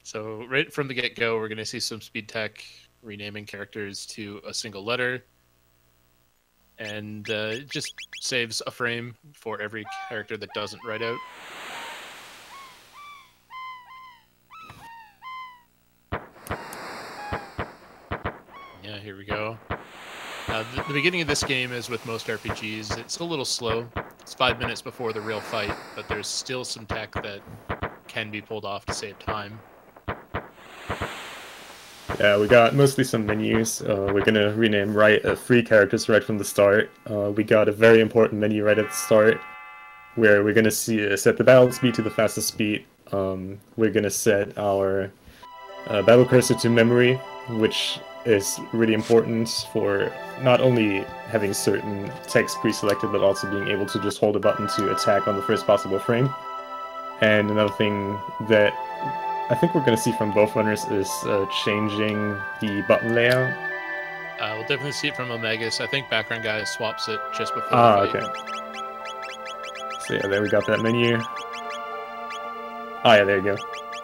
So right from the get-go, we're going to see some speed tech renaming characters to a single letter. And it just saves a frame for every character that doesn't write out. Yeah, here we go. The beginning of this game, as with most RPGs, it's a little slow. It's 5 minutes before the real fight, but there's still some tech that can be pulled off to save time. Yeah, we got mostly some menus. We're gonna rename 3 characters right from the start. We got a very important menu right at the start, where we're gonna set the battle speed to the fastest speed. We're gonna set our battle cursor to memory, which is really important for not only having certain text pre-selected, but also being able to just hold a button to attack on the first possible frame. And another thing that I think we're going to see from both runners is changing the button layout. We'll definitely see it from eLmaGus. I think BackgroundGuy swaps it just before the fight. Okay. So yeah, there we got that menu. Yeah, there you go.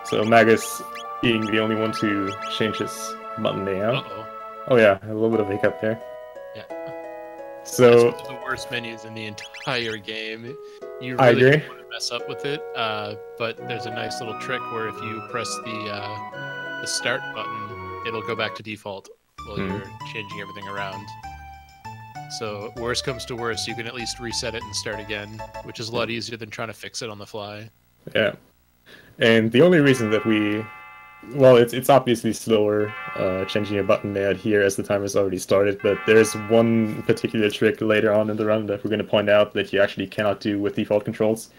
So eLmaGus being the only one to change his button layout. Oh yeah, a little bit of a hiccup there. Yeah. So that's one of the worst menus in the entire game. You really don't want to mess up with it, but there's a nice little trick where if you press the start button, it'll go back to default while you're changing everything around. So worst comes to worst, you can at least reset it and start again, which is a lot easier than trying to fix it on the fly. Yeah. And the only reason that well, it's obviously slower changing a button layout here as the timer's already started, but there's one particular trick later on in the run that we're going to point out that you actually cannot do with default controls.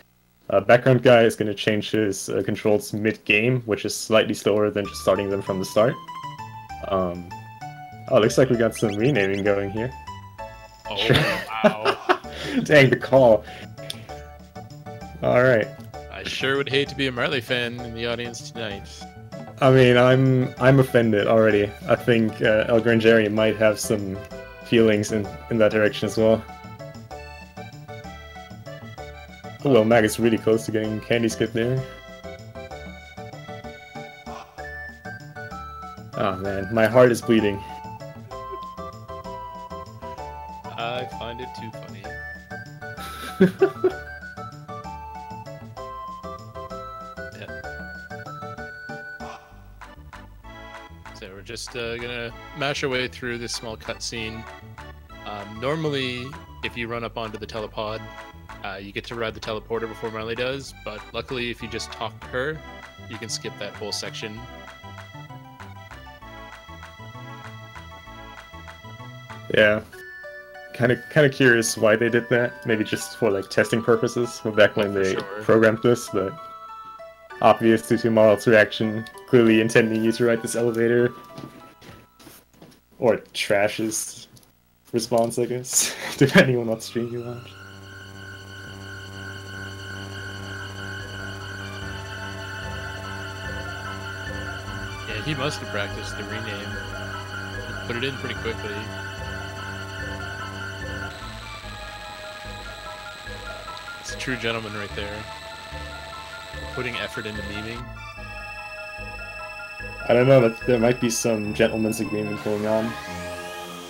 BackgroundGuy is going to change his controls mid-game, which is slightly slower than just starting them from the start. Looks like we got some renaming going here. Oh, wow. Dang, the call. Alright. I sure would hate to be a Marley fan in the audience tonight. I mean, I'm offended already. I think El Grangeri might have some feelings in that direction as well. Oh well, Mag is really close to getting candy skip there. Oh man, my heart is bleeding. I find it too funny. So we're just gonna mash our way through this small cutscene. Normally, if you run up onto the telepod, you get to ride the teleporter before Marley does, but luckily if you just talk to her, you can skip that whole section. Yeah. Kind of curious why they did that. Maybe just for like testing purposes, back when they programmed this, but obvious due to Marl's reaction, clearly intending you to ride this elevator. Or Trash's response, I guess, depending on what stream you watch. Yeah, he must have practiced the rename. He put it in pretty quickly. It's a true gentleman right there. Putting effort into memeing. I don't know, there might be some gentleman's agreement going on.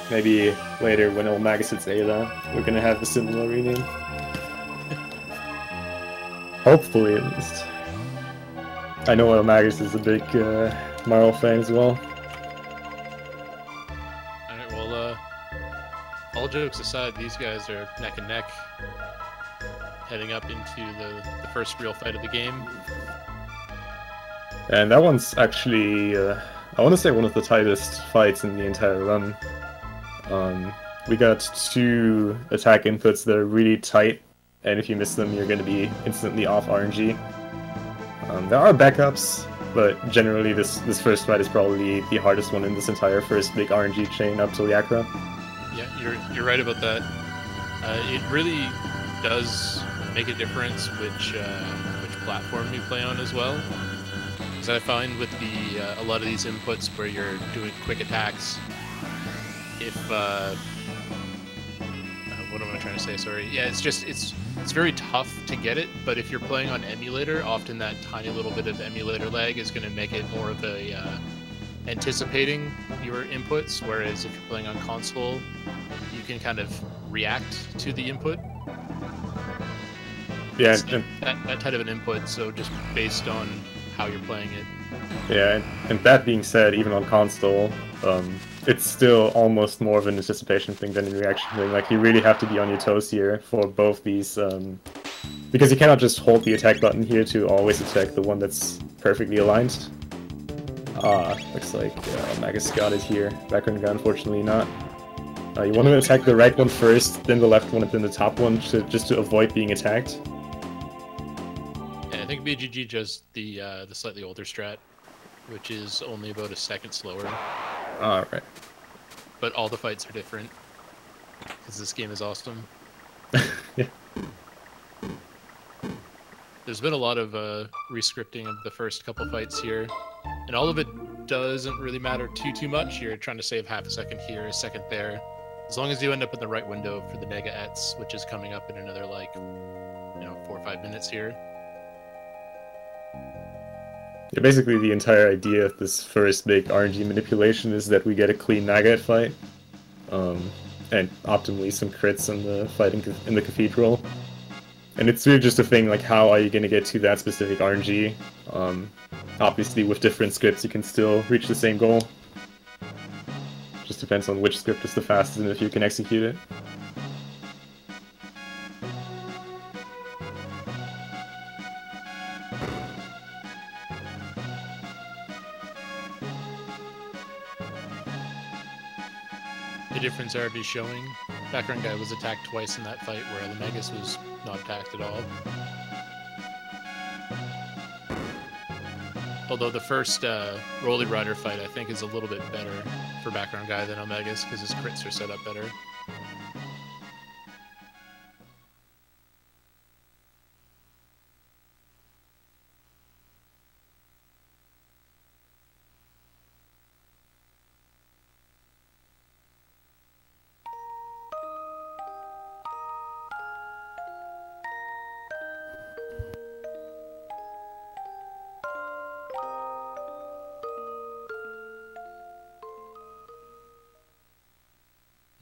Maybe later when eLmaGus hits Ayla, we're gonna have a similar rename. Hopefully, at least. I know eLmaGus is a big Marl fan as well. Alright, well, all jokes aside, these guys are neck and neck, heading up into the first real fight of the game. And that one's actually, I want to say one of the tightest fights in the entire run. We got 2 attack inputs that are really tight, and if you miss them, you're going to be instantly off RNG. There are backups, but generally this first fight is probably the hardest one in this entire first big RNG chain up to Yakra. Yeah, you're right about that. It really does make a difference which platform you play on as well. Because I find with a lot of these inputs where you're doing quick attacks, if what am I trying to say? Sorry. Yeah, it's it's very tough to get it, but if you're playing on emulator, often that tiny little bit of emulator lag is going to make it more of a anticipating your inputs, whereas if you're playing on console, you can kind of react to the input. Yeah, that type of an input, so just based on how you're playing it. Yeah, and that being said, even on console, it's still almost more of an anticipation thing than a reaction thing. Like, you really have to be on your toes here for both these, because you cannot just hold the attack button here to always attack the one that's perfectly aligned. Looks like Magus got it here. Background guy, unfortunately not. You want to attack the right one first, then the left one, and then the top one, just to avoid being attacked. Yeah, I think BGG does the slightly older strat, which is only about a second slower. Alright. But all the fights are different, because this game is awesome. Yeah. There's been a lot of rescripting of the first couple fights here, and all of it doesn't really matter too much. You're trying to save half a second here, a second there. As long as you end up in the right window for the nega-ets, which is coming up in another, like, 4 or 5 minutes here. Yeah, basically the entire idea of this first big RNG manipulation is that we get a clean nega-et fight, and optimally some crits in the fight in the cathedral. And it's really just a thing, like, how are you going to get to that specific RNG? Obviously, with different scripts, you can still reach the same goal. Just depends on which script is the fastest and if you can execute it. The difference already showing. Background guy was attacked twice in that fight, where eLmaGus was not attacked at all. Although the first Rolly Rider fight, I think, is a little bit better for Background Guy than eLmaGus, because his crits are set up better.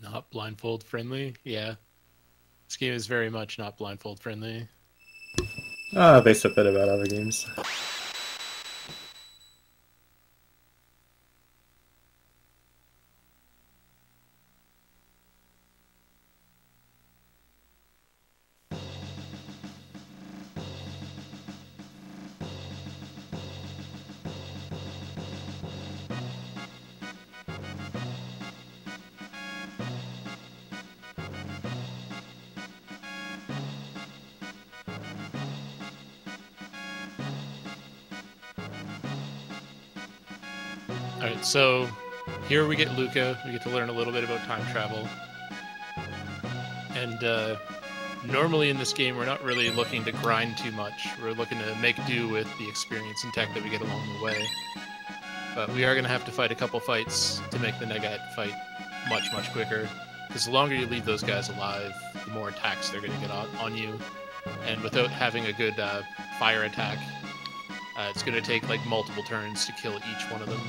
Not blindfold friendly? Yeah. This game is very much not blindfold friendly. They said that about other games. Alright, so here we get Luca. We get to learn a little bit about time travel. And normally in this game, we're not really looking to grind too much. We're looking to make do with the experience and tech that we get along the way. But we are going to have to fight a couple fights to make the nega-et fight much quicker. Because the longer you leave those guys alive, the more attacks they're going to get on you. And without having a good fire attack, it's going to take like multiple turns to kill each one of them.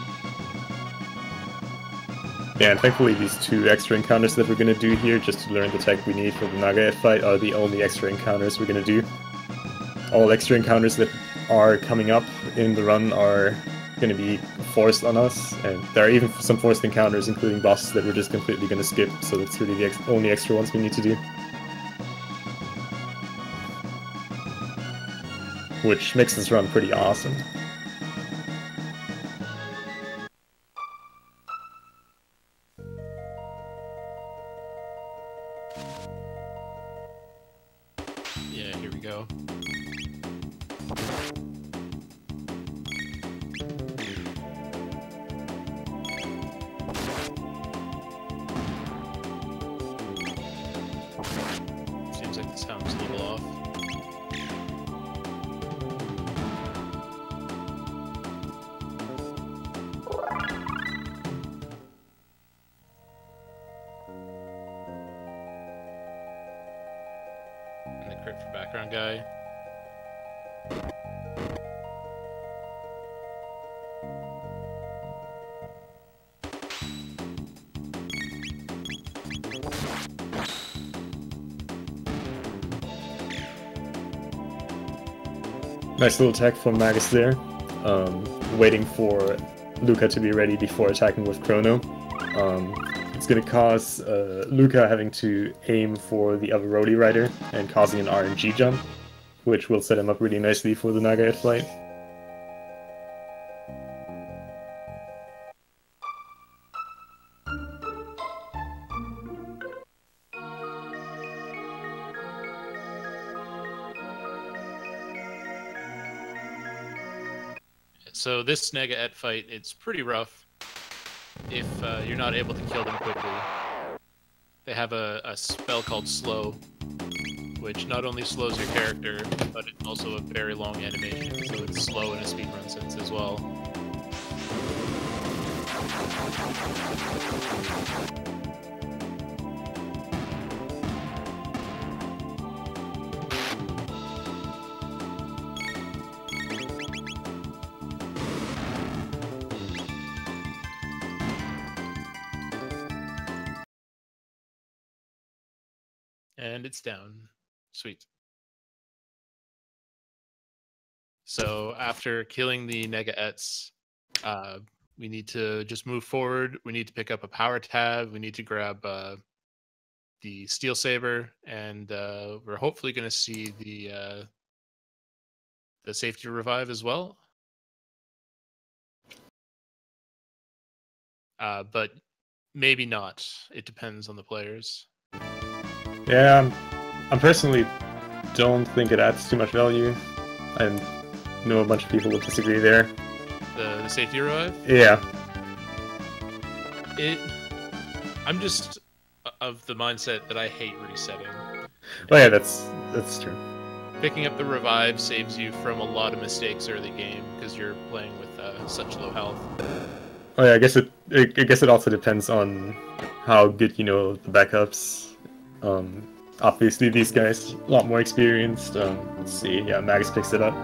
Yeah, and thankfully these 2 extra encounters that we're going to do here, just to learn the tech we need for the nega-et fight, are the only extra encounters we're going to do. All extra encounters that are coming up in the run are going to be forced on us, and there are even some forced encounters, including bosses, that we're just completely going to skip, so that's really the only extra ones we need to do. Which makes this run pretty awesome. Yeah, here we go. Seems like the sound's a little off. background guy. Nice little attack from Magus there. Waiting for Luca to be ready before attacking with Chrono. It's going to cause Luca having to aim for the other roadie rider and causing an RNG jump, which will set him up really nicely for the Nagaet fight. So this Nagaet fight, it's pretty rough if you're not able to kill them quickly. They have a spell called Slow, which not only slows your character, but it's also a very long animation, so it's slow in a speedrun sense as well. And it's down. Sweet. So after killing the Negaets, we need to just move forward. We need to pick up a power tab. We need to grab the Steel Saber, and we're hopefully going to see the safety revive as well. But maybe not. It depends on the players. Yeah, I personally don't think it adds too much value. I know a bunch of people would disagree there. The safety revive? Yeah. I'm just of the mindset that I hate resetting. Oh yeah, that's true. Picking up the revive saves you from a lot of mistakes early game because you're playing with such low health. Oh yeah, I guess it also depends on how good you know the backups. Obviously these guys a lot more experienced. Let's see, yeah, Magus picks it up.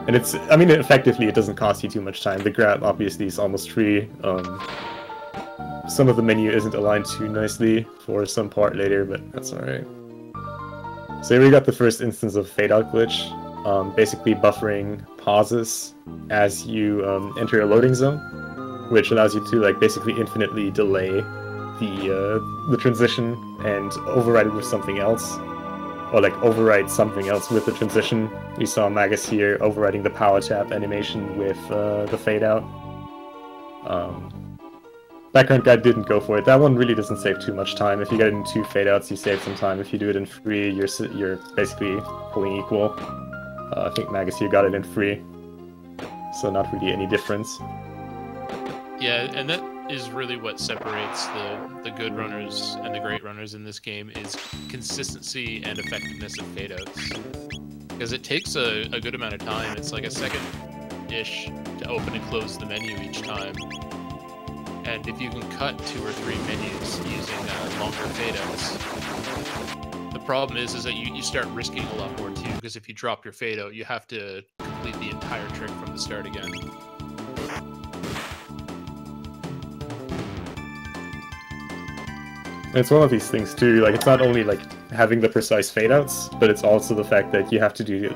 And effectively it doesn't cost you too much time. The grab obviously is almost free. Some of the menu isn't aligned too nicely for some part later, but that's alright. So here we got the first instance of fade out glitch. Basically buffering pauses as you enter a loading zone, which allows you to basically infinitely delay the transition and override it with something else, or override something else with the transition. We saw Magus here overriding the power tap animation with the fade out. Background Guy didn't go for it. That one really doesn't save too much time. If you get it in 2 fade outs, you save some time. If you do it in 3, you're basically pulling equal. I think Magus here got it in 3, so not really any difference. Yeah, and that is really what separates the good runners and the great runners in this game, is consistency and effectiveness of fade outs. Because it takes a good amount of time. It's like a second-ish to open and close the menu each time. And if you can cut 2 or 3 menus using longer fade outs, the problem is that you start risking a lot more too, because if you drop your fade out, you have to complete the entire trick from the start again. It's one of these things too, it's not only having the precise fade outs, but it's also the fact that you have to do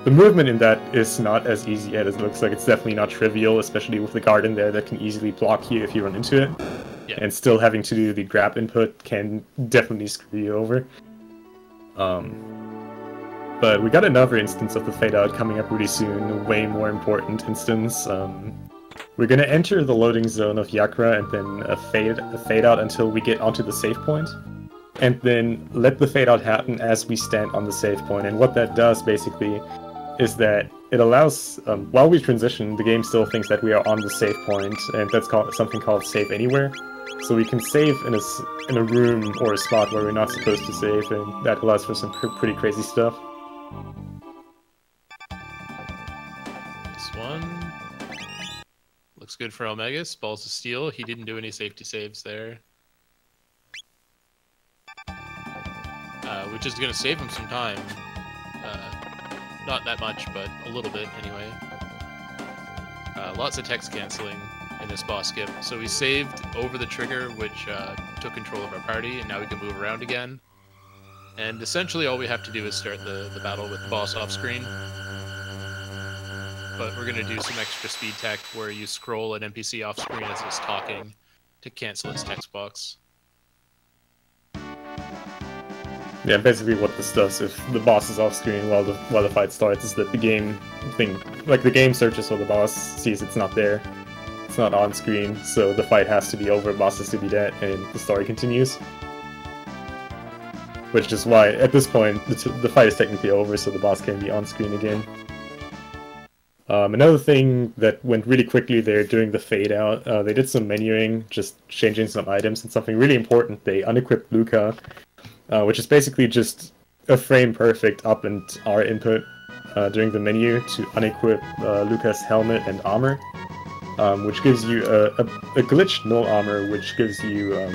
the movement in that is not as easy as it looks. It's definitely not trivial, especially with the guard in there that can easily block you if you run into it. Yeah. And still having to do the grab input can definitely screw you over. But we got another instance of the fade out coming up really soon, a way more important instance. We're going to enter the loading zone of Yakra and then a fade out until we get onto the save point. And then let the fade out happen as we stand on the save point. And what that does basically is that it allows, while we transition, the game still thinks that we are on the save point, and that's something called save anywhere. So we can save in a room or a spot where we're not supposed to save, and that allows for some pretty crazy stuff. This one looks good for eLmaGus. Balls of Steel. He didn't do any safety saves there. which is going to save him some time. Not that much, but a little bit anyway. Lots of text canceling in this boss skip. So we saved over the trigger, which took control of our party, and now we can move around again. And essentially all we have to do is start the battle with the boss off screen. But we're going to do some extra speed tech where you scroll an NPC off screen as it's talking to cancel its text box. Yeah, basically what this does if the boss is off screen while the fight starts is that the game searches for the boss, sees it's not there, it's not on screen, so the fight has to be over, boss has to be dead, and the story continues. Which is why, at this point, the fight is technically over, so the boss can be on screen again. Another thing that went really quickly there during the fade out, they did some menuing, just changing some items, and something really important, they unequipped Luca, which is basically just a frame perfect up and R input during the menu to unequip Luca's helmet and armor, which gives you a glitched null armor, which gives you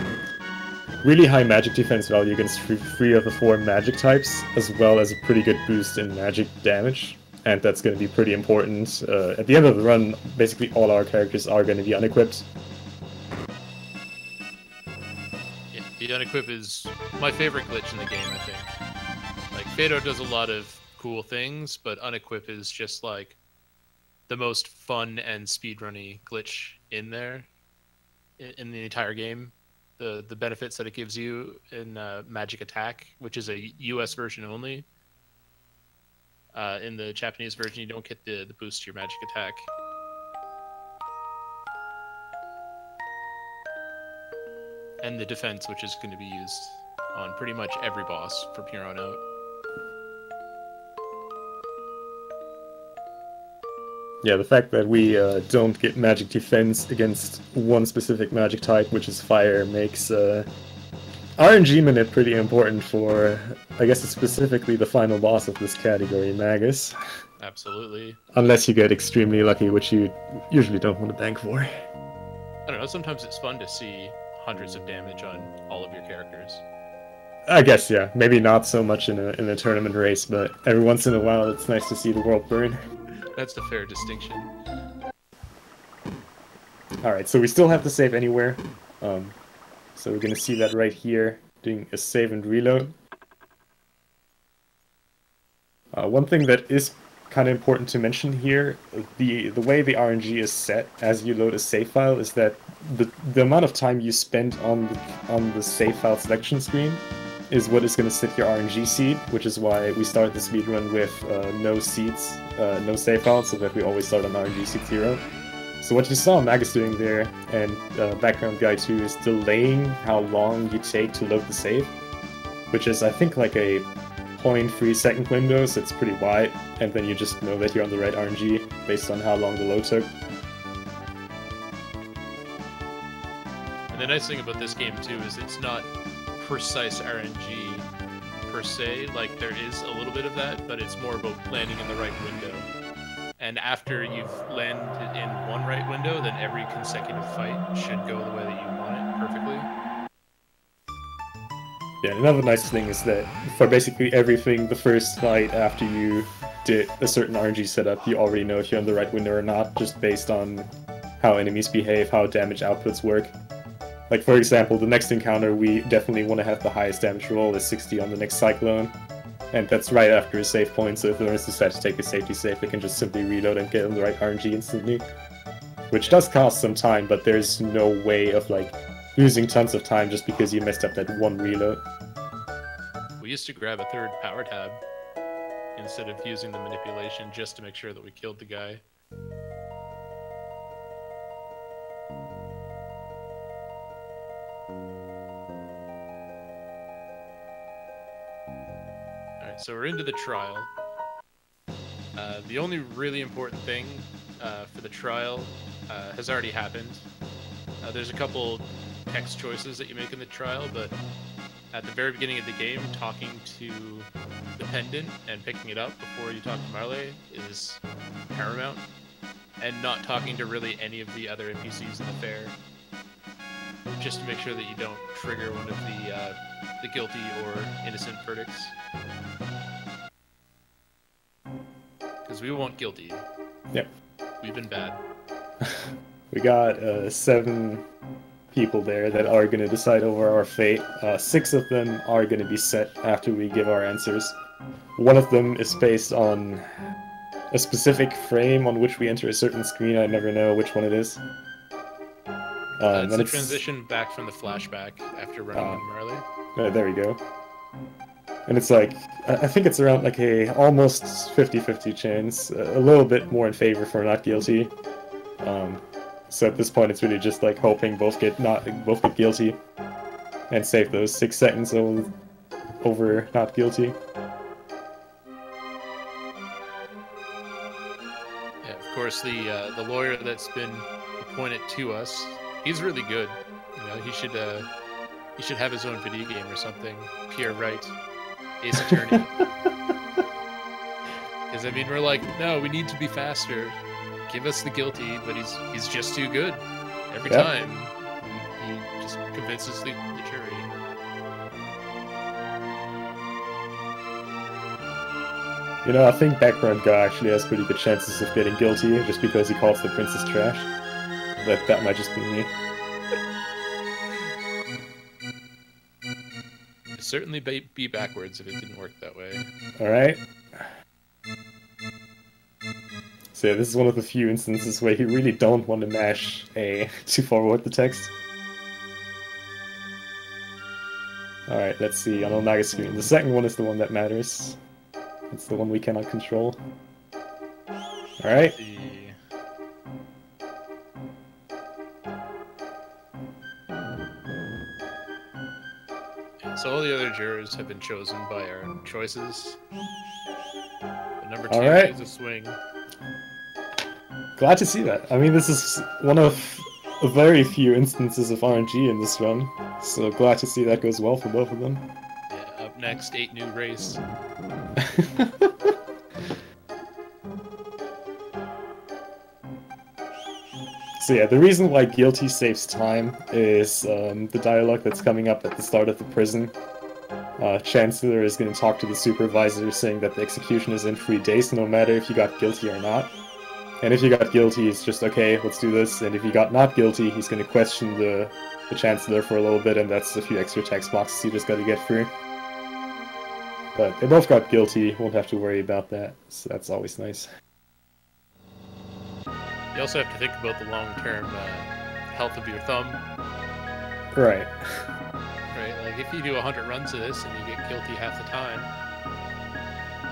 really high magic defense value against 3 of the 4 magic types, as well as a pretty good boost in magic damage. And that's going to be pretty important. At the end of the run, basically all our characters are going to be unequipped. Yeah, the unequip is my favorite glitch in the game, I think. Like, Fado does a lot of cool things, but unequip is just, like, the most fun and speedrunny glitch in there, in the entire game. The benefits that it gives you in Magic Attack, which is a US version only. In the Japanese version, you don't get the boost to your Magic Attack. And the defense, which is going to be used on pretty much every boss from here on out. Yeah, the fact that we don't get magic defense against one specific magic type, which is fire, makes RNG minute pretty important for, I guess it's specifically the final boss of this category, Magus. Absolutely. Unless you get extremely lucky, which you usually don't want to bank for. I don't know, sometimes it's fun to see hundreds of damage on all of your characters. I guess, yeah. Maybe not so much in a tournament race, but every once in a while it's nice to see the world burn. That's a fair distinction. Alright, so we still have to save anywhere. So we're going to see that right here, doing a save and reload. One thing that is kind of important to mention here, the way the RNG is set as you load a save file is that the amount of time you spend on the save file selection screen is what is going to set your RNG seed, which is why we start the speedrun with no seeds, no save files, so that we always start on RNG seed 0. So what you saw Magus doing there, and BackgroundGuy02 is delaying how long you take to load the save, which is I think like a 0.3 second window, so it's pretty wide, and then you just know that you're on the right RNG based on how long the load took. And the nice thing about this game too is it's not precise RNG per se, like there is a little bit of that, but it's more about landing in the right window. And after you've landed in one right window, then every consecutive fight should go the way that you want it perfectly. Yeah, another nice thing is that for basically everything, the first fight after you did a certain RNG setup, you already know if you're in the right window or not, just based on how enemies behave, how damage outputs work. Like for example, the next encounter, we definitely want to have the highest damage roll is 60 on the next Cyclone. And that's right after a save point, so if the runners decide to take a safety save, they can just simply reload and get on the right RNG instantly. Which does cost some time, but there's no way of like losing tons of time just because you messed up that one reload. We used to grab a third power tab instead of using the manipulation just to make sure that we killed the guy. Alright, so we're into the trial. The only really important thing for the trial has already happened. There's a couple text choices that you make in the trial, but at the very beginning of the game, talking to the pendant and picking it up before you talk to Marley is paramount, and not talking to really any of the other NPCs in the fair just to make sure that you don't trigger one of the guilty or innocent verdicts. Because we want guilty. Yep. We've been bad. We got 7 people there that are going to decide over our fate. 6 of them are going to be set after we give our answers. One of them is based on a specific frame on which we enter a certain screen. I never know which one it is. It's a transition back from the flashback after running into Marley. There we go. And it's like, I think it's around like a almost 50-50 chance, a little bit more in favor for not guilty. So at this point, it's really just like hoping both get guilty and save those 6 seconds over not guilty. Yeah, of course, the lawyer that's been appointed to us, he's really good. You know, he should have his own video game or something. Pierre Wright, Ace Attorney. Because I mean, we're like, no, we need to be faster. Give us the guilty, but he's just too good. Every time, he just convinces the jury. You know, I think BackgroundGuy actually has pretty good chances of getting guilty, just because he calls the princess trash. But that might just be me. It'd certainly be backwards if it didn't work that way. Alright. So yeah, this is one of the few instances where you really don't want to mash A to forward the text. Alright, let's see, on eLmaGus screen. The second one is the one that matters. It's the one we cannot control. Alright. So all the other jurors have been chosen by our choices. But number 2 is a swing. Glad to see that. I mean, this is one of very few instances of RNG in this run, so glad to see that goes well for both of them. Yeah, up next, 8 new race. So yeah, the reason why guilty saves time is the dialogue that's coming up at the start of the prison. Chancellor is going to talk to the supervisor saying that the execution is in 3 days, no matter if you got guilty or not. And if you got guilty, it's just, okay, let's do this. And if you got not guilty, he's going to question the Chancellor for a little bit, and that's a few extra text boxes you just got to get through. But they both got guilty, won't have to worry about that, so that's always nice. You also have to think about the long-term health of your thumb. Right. Right, like if you do 100 runs of this and you get guilty half the time,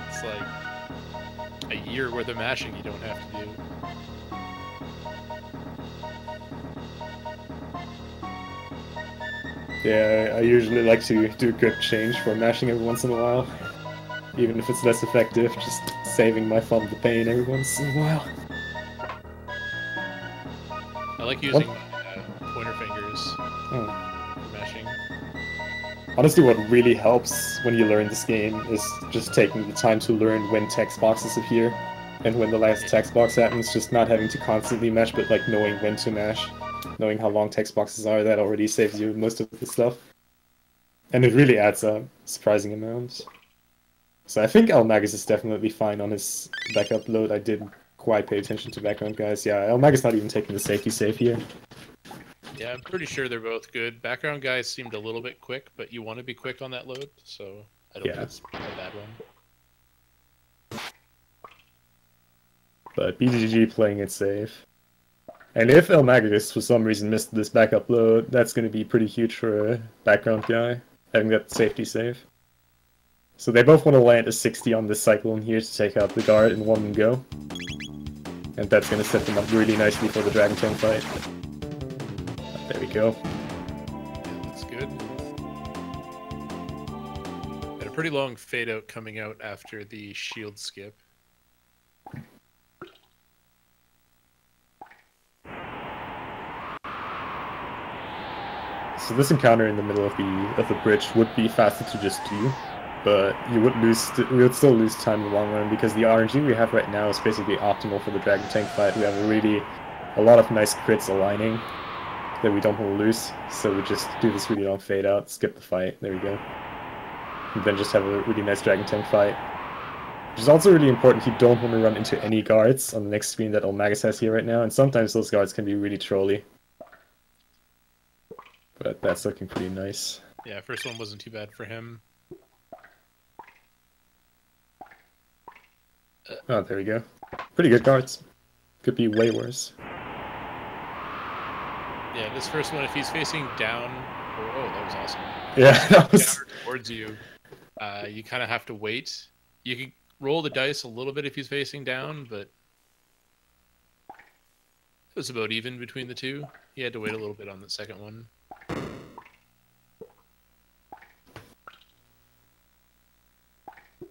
it's like a year worth of mashing you don't have to do. Yeah, I usually like to do grip change for mashing every once in a while. Even if it's less effective, just saving my thumb the pain every once in a while. I like using pointer fingers for mashing. Honestly, what really helps when you learn this game is just taking the time to learn when text boxes appear and when the last text box happens, just not having to constantly mash, but like knowing when to mash. Knowing how long text boxes are, that already saves you most of the stuff. And it really adds a surprising amount. So I think eLmaGus is definitely fine on his backup load. I didn't quite pay attention to BackgroundGuy. Yeah, eLmaGus not even taking the safety save here. Yeah, I'm pretty sure they're both good. BackgroundGuy seemed a little bit quick, but you want to be quick on that load, so I don't think it's a bad one. But BGG playing it safe. And if eLmaGus for some reason missed this backup load, that's going to be pretty huge for a BackgroundGuy, having that safety save. So they both want to land a 60 on this cycle in here to take out the guard in one go. And that's going to set them up really nicely for the Dragon Tank fight. There we go. Yeah, that's good. Had a pretty long fade out coming out after the shield skip. So this encounter in the middle of the bridge would be faster to just do, but we would still lose time in the long run because the RNG we have right now is basically optimal for the Dragon Tank fight. We have a lot of nice crits aligning, that we don't want to lose. So we just do this really long fade out, skip the fight. There we go. And then just have a really nice Dragon Tank fight. Which is also really important. You don't want to run into any guards on the next screen that eLmaGus has here right now. And sometimes those guards can be really trolly. But that's looking pretty nice. Yeah, first one wasn't too bad for him. Oh, there we go. Pretty good guards. Could be way worse. Yeah, this first one, if he's facing down... Oh, that was awesome. Yeah, that was... Down towards you, you kind of have to wait. You can roll the dice a little bit if he's facing down, but... It was about even between the two. He had to wait a little bit on the second one.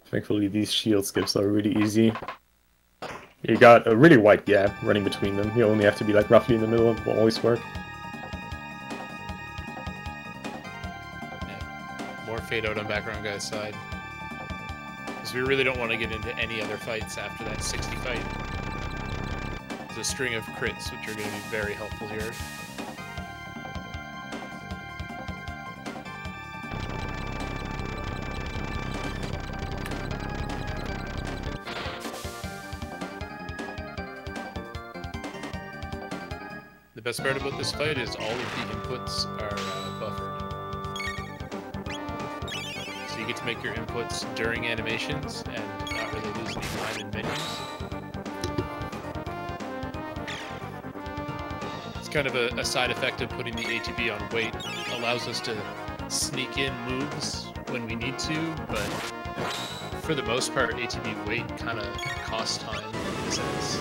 Thankfully, these shield skips are really easy. You got a really wide gap running between them. You only have to be like roughly in the middle. It will always work. Yeah. More fade out on background guy's side. Because we really don't want to get into any other fights after that 60 fight. There's a string of crits, which are going to be very helpful here. The best part about this fight is all of the inputs are buffered. So you get to make your inputs during animations and not really lose any time in menus. It's kind of a side effect of putting the ATB on wait. It allows us to sneak in moves when we need to, but for the most part, ATB wait kind of costs time in a sense.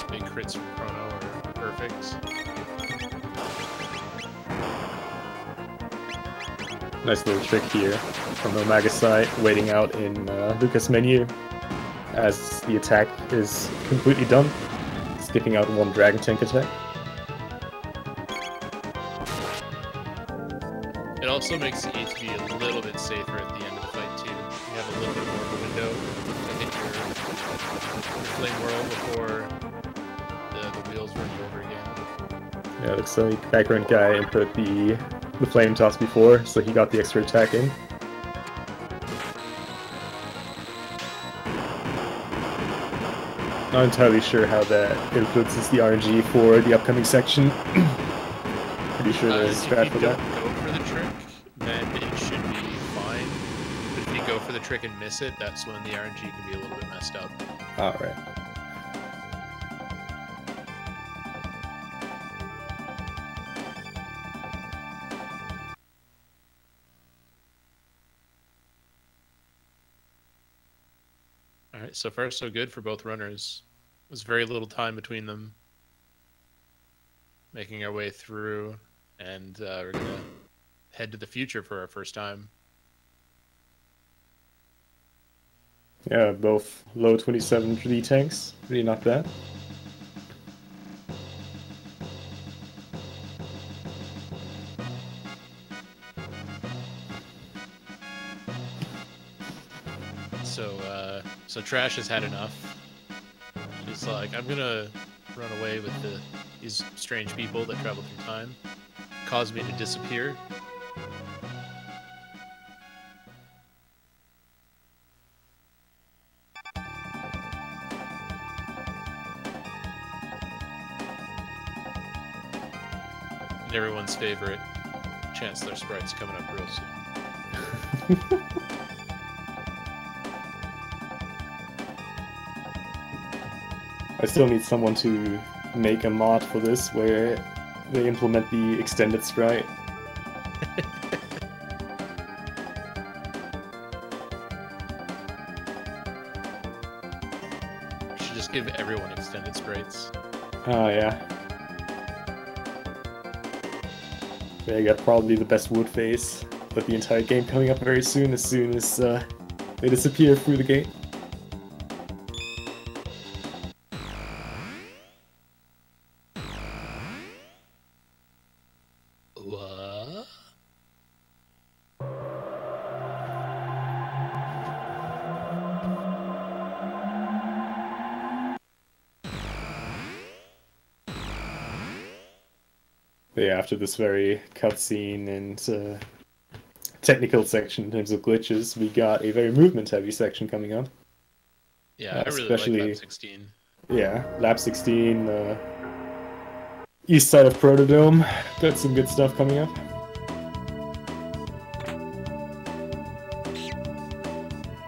Big crits from Chrono are perfect. Nice little trick here from eLmaGus side, waiting out in Lucas' menu as the attack is completely done, skipping out one Dragon Tank attack. It also makes the ATB a little bit safer at the end of the fight too. You have a little bit more of a window to hit your flame whirl before the wheels run you over again. Yeah, looks like background guy input the flame toss before, so he got the extra attack in. Not entirely sure how that influences the RNG for the upcoming section. Pretty sure there's a strat for that. If you don't go for the trick, then it should be fine. But if you go for the trick and miss it, that's when the RNG can be a little bit messed up. Alright. Alright, so far so good for both runners. There's very little time between them. Making our way through, and we're gonna head to the future for our first time. Yeah, both low 27 3D tanks. Really not bad. So Trash has had enough. He's like, I'm gonna run away with these strange people that travel through time, cause me to disappear. And everyone's favorite Chancellor Sprite's coming up real soon. I still need someone to make a mod for this where they implement the extended sprite. Should just give everyone extended sprites. Oh yeah. They got probably the best wood face of the entire game coming up very soon as they disappear through the gate. But yeah, after this very cutscene and technical section in terms of glitches, we got a very movement-heavy section coming up. Yeah, I really like Especially, Lab 16. yeah, Lab 16, east side of Protodome, got some good stuff coming up.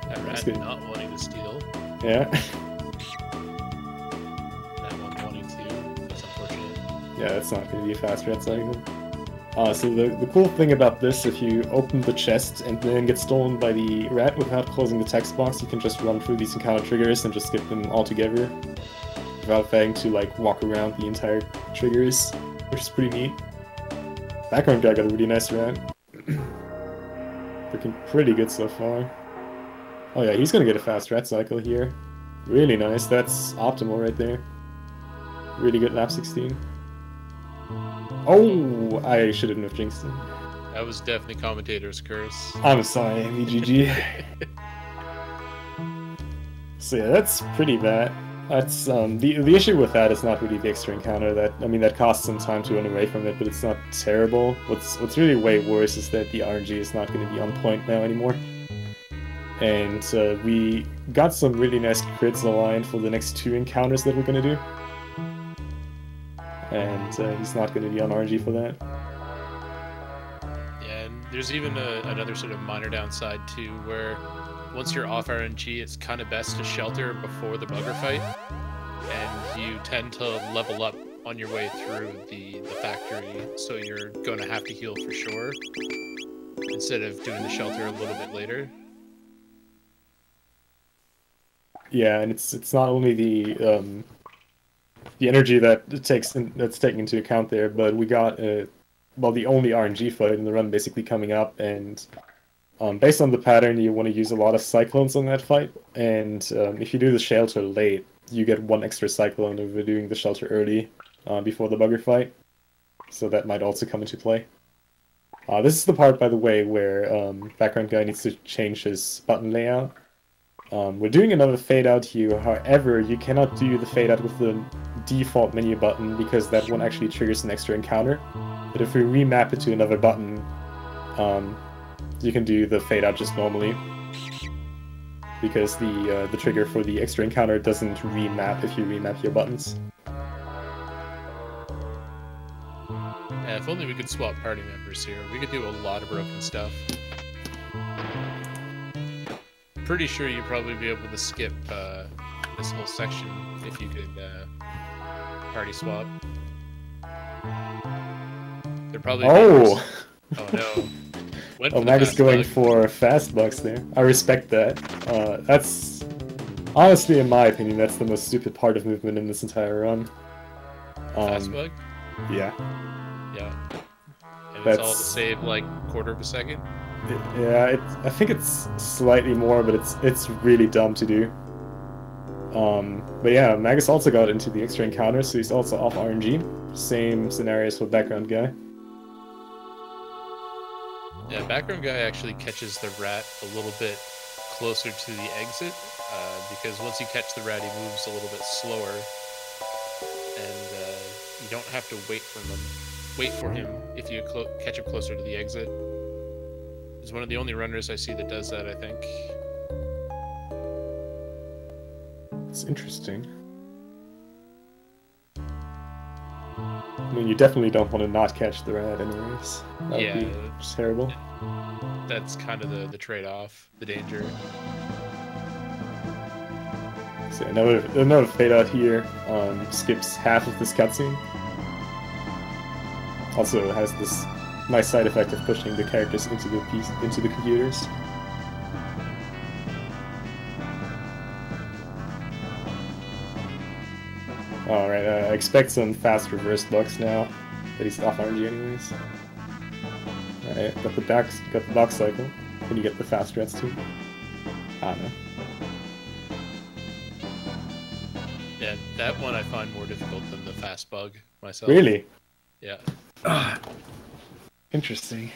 That rat not wanting to steal. Yeah. That one wanting to. That's unfortunate. Yeah, that's not going to be a fast rat cycle. So the cool thing about this, if you open the chest and then get stolen by the rat without closing the text box, you can just run through these encounter triggers and just skip them all together without having to like walk around the entire triggers, which is pretty neat. Background guy got a really nice rat. Looking pretty good so far. Oh yeah, he's gonna get a fast rat cycle here. Really nice, that's optimal right there. Really good lap 16. Oh, I shouldn't have jinxed him. That was definitely commentator's curse. I'm sorry, MeGG. So yeah, that's pretty bad. That's the issue with that is not really the extra encounter. That costs some time to run away from it, but it's not terrible. What's really way worse is that the RNG is not going to be on point now anymore. And we got some really nice crits aligned for the next 2 encounters that we're going to do. And he's not going to be on RNG for that. Yeah, and there's even another sort of minor downside too, where once you're off RNG, it's kind of best to shelter before the bugger fight, and you tend to level up on your way through the factory, so you're going to have to heal for sure, instead of doing the shelter a little bit later. Yeah, and it's not only the energy that's taken into account there, but we got the only RNG fight in the run basically coming up, and based on the pattern, you want to use a lot of cyclones on that fight, and if you do the shelter late, you get 1 extra cyclone over doing the shelter early before the bugger fight, so that might also come into play. This is the part, by the way, where Background Guy needs to change his button layout. We're doing another fade out here, however, you cannot do the fade out with the default menu button because that one actually triggers an extra encounter. But if we remap it to another button, you can do the fade out just normally, because the trigger for the extra encounter doesn't remap if you remap your buttons. Yeah, if only we could swap party members here. We could do a lot of broken stuff. Pretty sure you'd probably be able to skip this whole section if you could party swap. They're probably Oh! Oh no. Magus going for fast bugs there. I respect that. That's honestly, in my opinion, that's the most stupid part of movement in this entire run. Fast bug? Yeah. Yeah. And it's all to save like quarter of a second? Yeah, I think it's slightly more, but it's really dumb to do. But yeah, Magus also got into the extra encounter, so he's also off RNG. Same scenarios for Background Guy. Yeah, Background Guy actually catches the rat a little bit closer to the exit, because once you catch the rat, he moves a little bit slower, and you don't have to wait for him if you catch him closer to the exit. He's one of the only runners I see that does that, I think. It's interesting. I mean, you definitely don't want to not catch the rat anyways. That would be just terrible. That's kind of the trade-off, the danger. So another fade out here skips half of this cutscene. Also has this nice side effect of pushing the characters into the computers. Alright, I expect some fast reverse bugs now that he's off RNG anyways. Alright, got the box cycle. Can you get the fast rats too? I don't know. Yeah, that one I find more difficult than the fast bug myself. Really? Yeah. Interesting.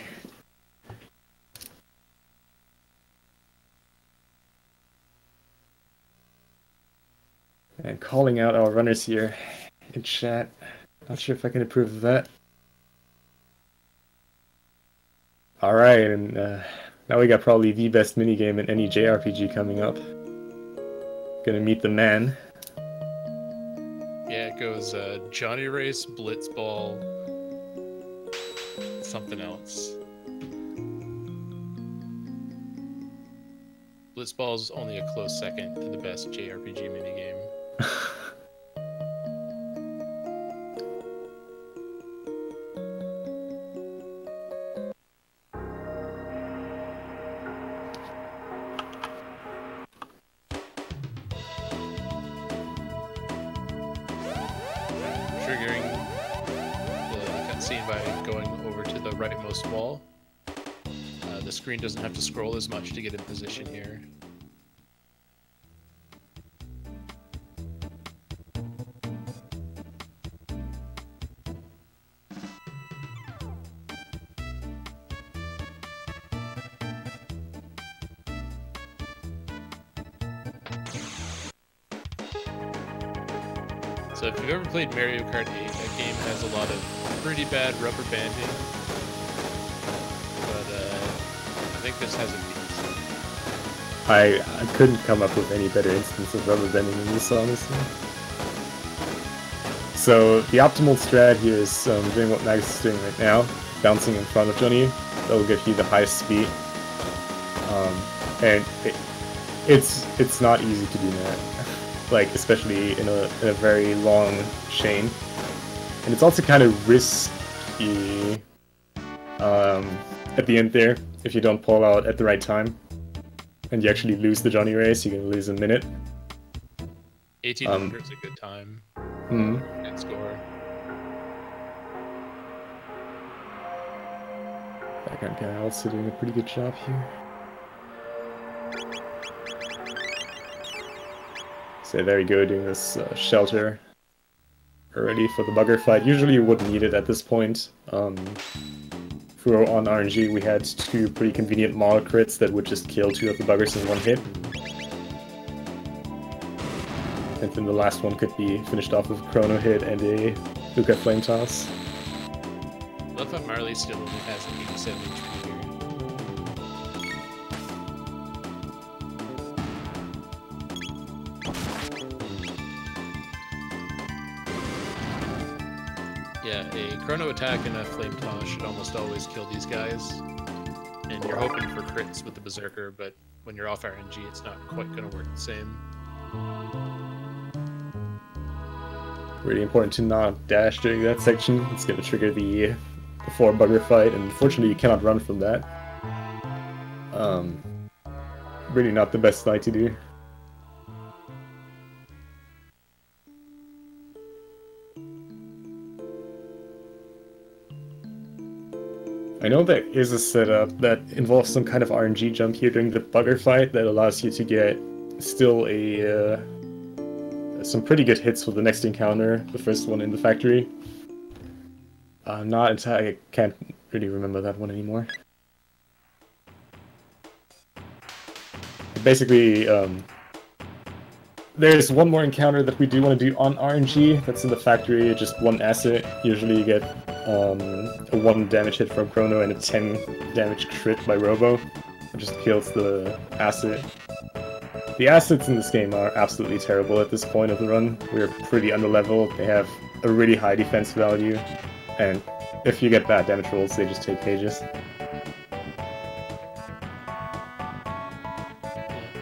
And calling out our runners here in chat. Not sure if I can approve of that. Alright, and now we got probably the best minigame in any JRPG coming up. Gonna meet the man. Yeah, it goes Johnny Race, Blitzball, something else. Blitzball is only a close second to the best JRPG minigame. Triggering the cutscene by going over to the rightmost wall. The screen doesn't have to scroll as much to get in position here. So if you've ever played Mario Kart 8, that game has a lot of pretty bad rubber banding. But I think this has a piece. I couldn't come up with any better instance of rubber bending in this, honestly. So the optimal strat here is doing what Magus is doing right now, bouncing in front of Johnny. That will give you the highest speed. And it's not easy to do that. Like, especially in a very long chain. And it's also kind of risky at the end there, if you don't pull out at the right time. And you actually lose the Johnny race, you can lose a minute. 1800 is a good time. Good score. BackgroundGuy also doing a pretty good job here. So there we go, doing this shelter already for the bugger fight. Usually you wouldn't need it at this point. For on RNG we had two pretty convenient model crits that would just kill two of the buggers in one hit. And then the last one could be finished off with a Chrono hit and a Luca Flame Toss. I love how Marley still only has an 87 HP here. Yeah, a Chrono attack and a Flame Toss should almost always kill these guys. And you're hoping for crits with the Berserker, but when you're off RNG, it's not quite going to work the same. Really important to not dash during that section. It's going to trigger the 4 bugger fight, and unfortunately you cannot run from that. Really not the best slide to do. I know there is a setup that involves some kind of RNG jump here during the bugger fight that allows you to get still some pretty good hits for the next encounter, the first one in the factory. I can't really remember that one anymore. Basically, there's one more encounter that we do want to do on RNG. That's in the factory, just one asset. Usually you get a 1 damage hit from Chrono and a 10 damage crit by Robo. It just kills the asset. The assets in this game are absolutely terrible at this point of the run. We're pretty underleveled, they have a really high defense value, and if you get bad damage rolls, they just take pages.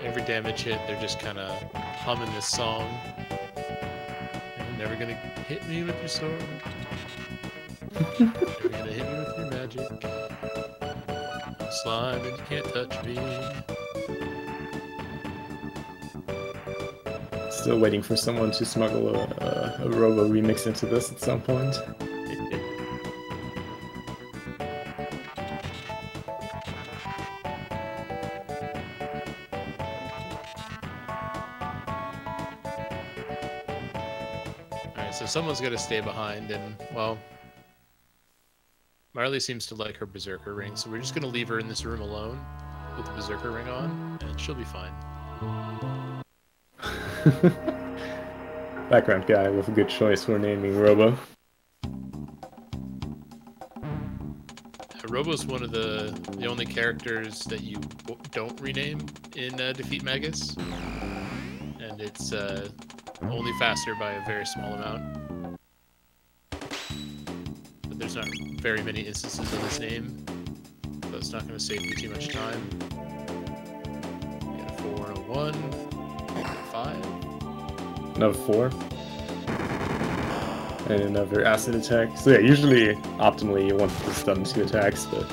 Every damage hit, they're just kind of humming this song. You're never gonna hit me with your sword. You're never gonna hit me with your magic. I'm slime and you can't touch me. Still waiting for someone to smuggle a Robo remix into this at some point. Alright, so someone's gonna stay behind, and, well, Marley seems to like her Berserker ring, so we're just gonna leave her in this room alone with the Berserker ring on, and she'll be fine. BackgroundGuy with a good choice for naming Robo. Robo's one of the only characters that you don't rename in Defeat Magus, and it's only faster by a very small amount. But there's not very many instances of this name, so it's not going to save me too much time. We got a 4 and a 1, a 5. Another 4. And another acid attack. So yeah, usually, optimally, you want to stun 2 attacks, but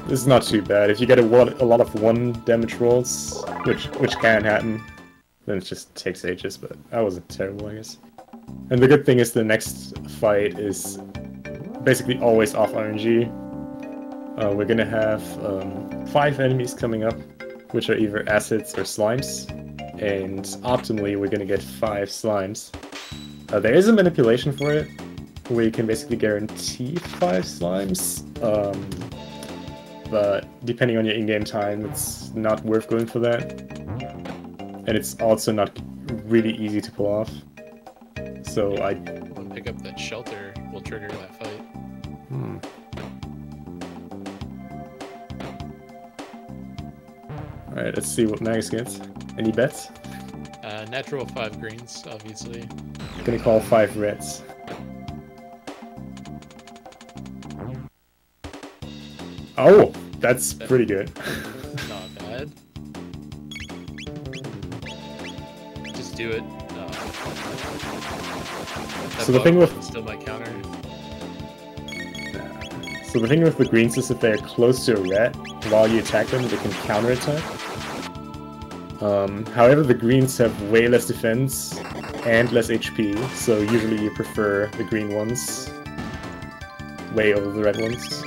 this is not too bad. If you get a lot of 1 damage rolls, which can happen, then it just takes ages, but that wasn't terrible, I guess. And the good thing is the next fight is basically always off RNG. We're gonna have 5 enemies coming up, which are either acids or slimes, and optimally we're gonna get 5 slimes. There is a manipulation for it, where you can basically guarantee 5 slimes, but depending on your in-game time, it's not worth going for that. And it's also not really easy to pull off. So I... When pick up that shelter will trigger that fight. Alright, let's see what Magus gets. Any bets? Natural 5 greens, obviously. I'm gonna call 5 reds. Oh! That's pretty good. Not bad. Just do it. So the thing with... Still my counter. So the thing with the greens is if they're close to a red, while you attack them, they can counterattack. However, the greens have way less defense and less HP, so usually you prefer the green ones way over the red ones.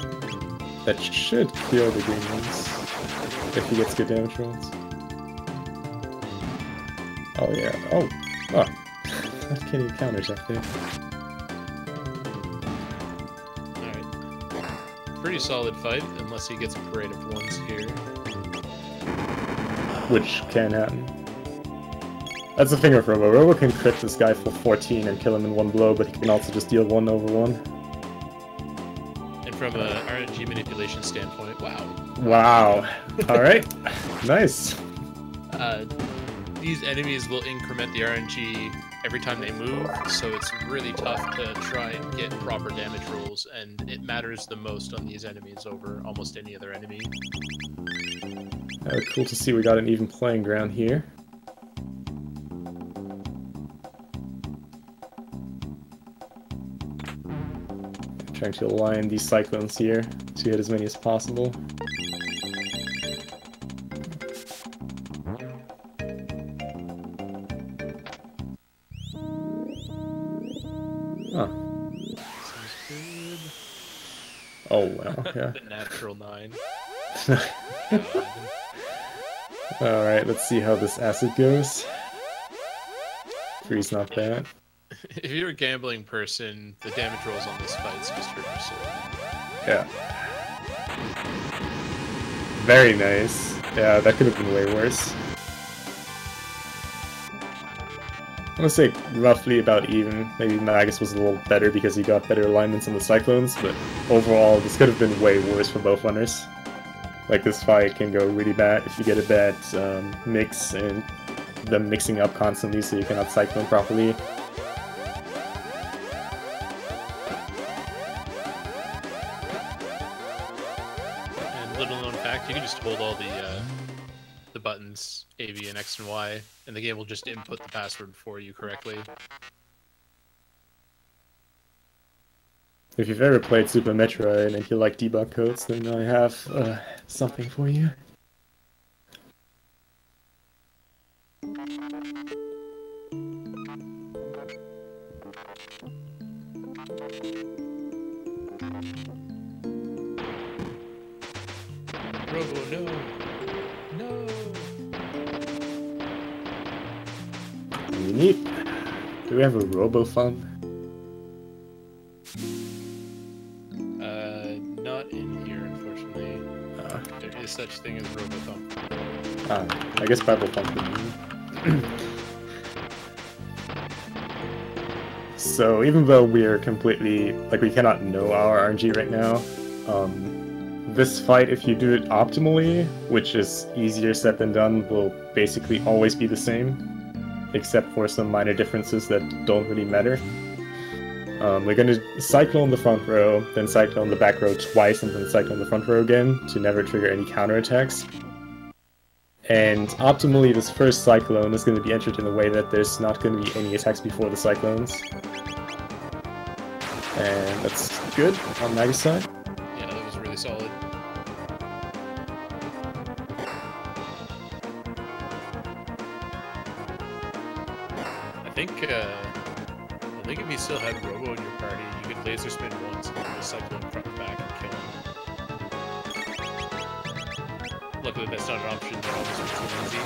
That should kill the green ones if he gets good damage rolls. Oh yeah, oh! What can he counterattack there? Alright. Pretty solid fight, unless he gets a parade of 1s here. Which can happen. That's the thing with Robo. Robo can crit this guy for 14 and kill him in 1 blow, but he can also just deal 1 over 1. And from a RNG manipulation standpoint, wow. Wow. Alright. Nice. These enemies will increment the RNG every time they move, so it's really tough to try and get proper damage rolls, and it matters the most on these enemies over almost any other enemy. Cool to see we got an even playing ground here. Trying to align these cyclones here to hit as many as possible. Huh. Oh wow, yeah. The natural 9. Alright, let's see how this acid goes. 3's not bad. If you're a gambling person, the damage rolls on this fight's just hurt your soul. Yeah. Very nice. Yeah, that could have been way worse. I'm gonna say roughly about even. Maybe Magus was a little better because he got better alignments on the Cyclones, but overall this could have been way worse for both runners. Like, this fight can go really bad if you get a bad mix and them mixing up constantly so you cannot Cyclone properly. And little known fact, you can just hold all the buttons A, B, and X and Y, and the game will just input the password for you correctly. If you've ever played Super Metroid and you like debug codes, then I have something for you. Robo, no! No! Neat. Do we have a Robo Fun? Not in here, unfortunately. There is such thing as Robo-Thump. I guess Bible Thump. So even though we're completely, like, we cannot know our RNG right now, This fight, if you do it optimally, which is easier said than done, will basically always be the same, except for some minor differences that don't really matter. We're going to Cyclone the front row, then Cyclone the back row twice, and then Cyclone the front row again to never trigger any counterattacks. And optimally, this first Cyclone is going to be entered in a way that there's not going to be any attacks before the Cyclones. And that's good on Magus' side. Yeah, that was really solid. I think if you still had Robo in your party, you could laser spin once and then Cyclone front and back and kill him. Luckily, that's not an option. They're always too easy.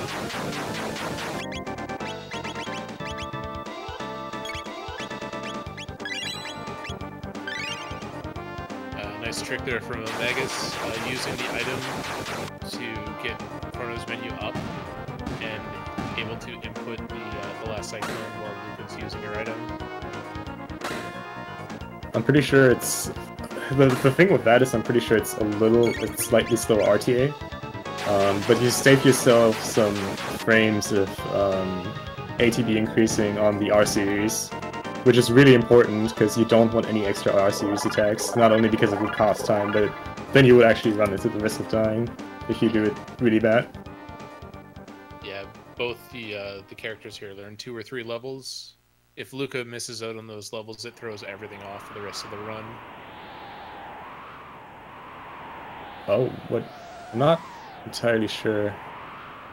Nice trick there from Magus, using the item to get Chrono's menu up and able to input the last Cyclone while Luca's using her item. I'm pretty sure it's... The thing with that is I'm pretty sure it's slightly slower RTA. But you save yourself some frames of ATB increasing on the R series, which is really important because you don't want any extra R series attacks, not only because it would cost time, but then you would actually run into the risk of dying if you do it really bad. Yeah, both the characters here learn 2 or 3 levels. If Luca misses out on those levels, it throws everything off for the rest of the run. Oh, what? I'm not entirely sure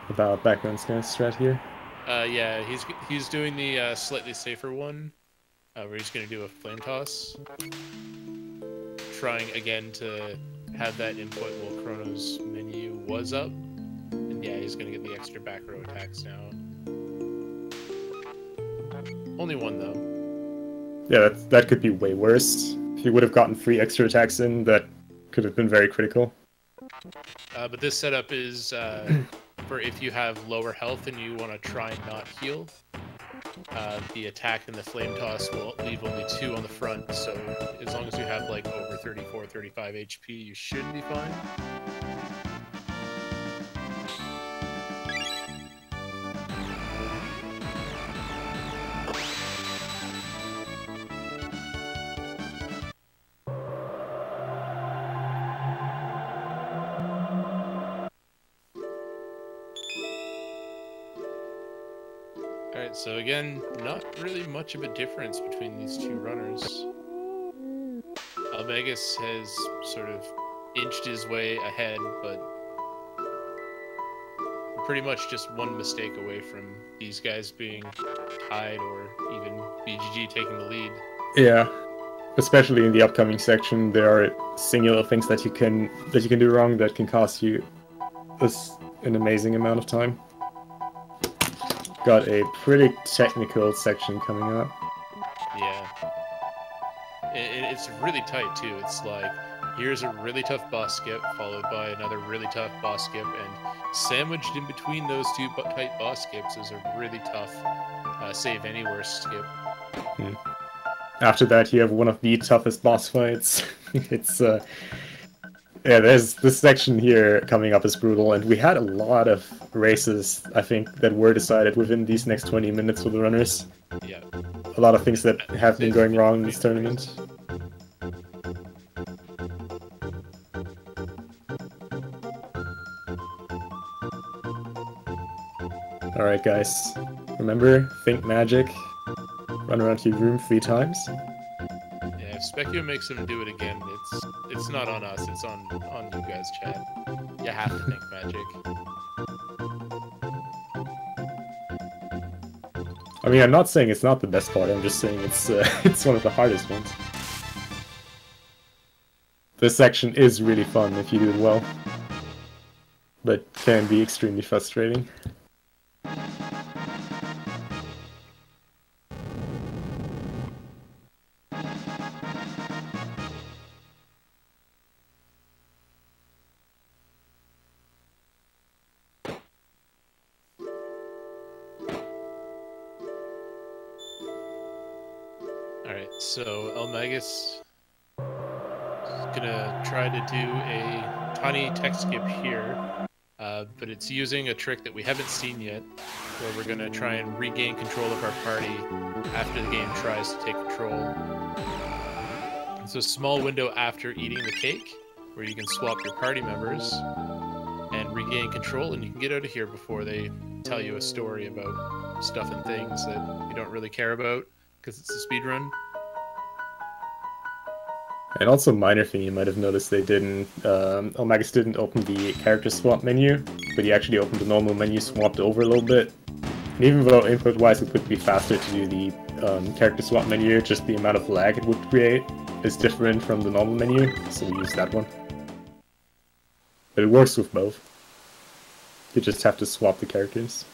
about BackgroundGuy's strat here. Yeah, he's doing the slightly safer one, where he's going to do a flame toss, trying again to have that input while Chrono's menu was up, and yeah, he's going to get the extra back row attacks now. Only one though. Yeah, that could be way worse. If you would have gotten 3 extra attacks in, that could have been very critical. But this setup is for if you have lower health and you want to try and not heal. The attack and the flame toss will leave only 2 on the front, so as long as you have like over 34, 35 HP, you should be fine. Alright, so again, not really much of a difference between these 2 runners. eLmaGus has sort of inched his way ahead, but pretty much just one mistake away from these guys being tied or even BGG taking the lead. Yeah, especially in the upcoming section, there are singular things that you can do wrong that can cost you an amazing amount of time. Got a pretty technical section coming up. Yeah. It's really tight, too. It's like, here's a really tough boss skip, followed by another really tough boss skip, and sandwiched in between those 2 tight boss skips is a really tough save anywhere skip. After that, you have one of the toughest boss fights. It's, yeah, there's this section here coming up is brutal, and we had a lot of races, I think, that were decided within these next 20 minutes for the runners. Yeah. A lot of things that have been going wrong in this tournament. Alright guys, remember, think magic, run around your room 3 times. Yeah, if Specchio makes him do it again, it's not on us, it's on you guys, chat. You have to think magic. I mean, I'm not saying it's not the best part, I'm just saying it's it's one of the hardest ones. This section is really fun if you do it well, but can be extremely frustrating. Alright, so eLmaGus Gonna try to do a tiny tech skip here, but it's using a trick that we haven't seen yet, where we're gonna try and regain control of our party after the game tries to take control. It's a small window after eating the cake, where you can swap your party members and regain control, and you can get out of here before they tell you a story about stuff and things that you don't really care about, because it's a speed run. And also, minor thing you might have noticed, they didn't, eLmaGus didn't open the character swap menu, but he actually opened the normal menu, swapped over a little bit. And even though input-wise it would be faster to do the character swap menu, just the amount of lag it would create is different from the normal menu, so we use that one. But it works with both. You just have to swap the characters.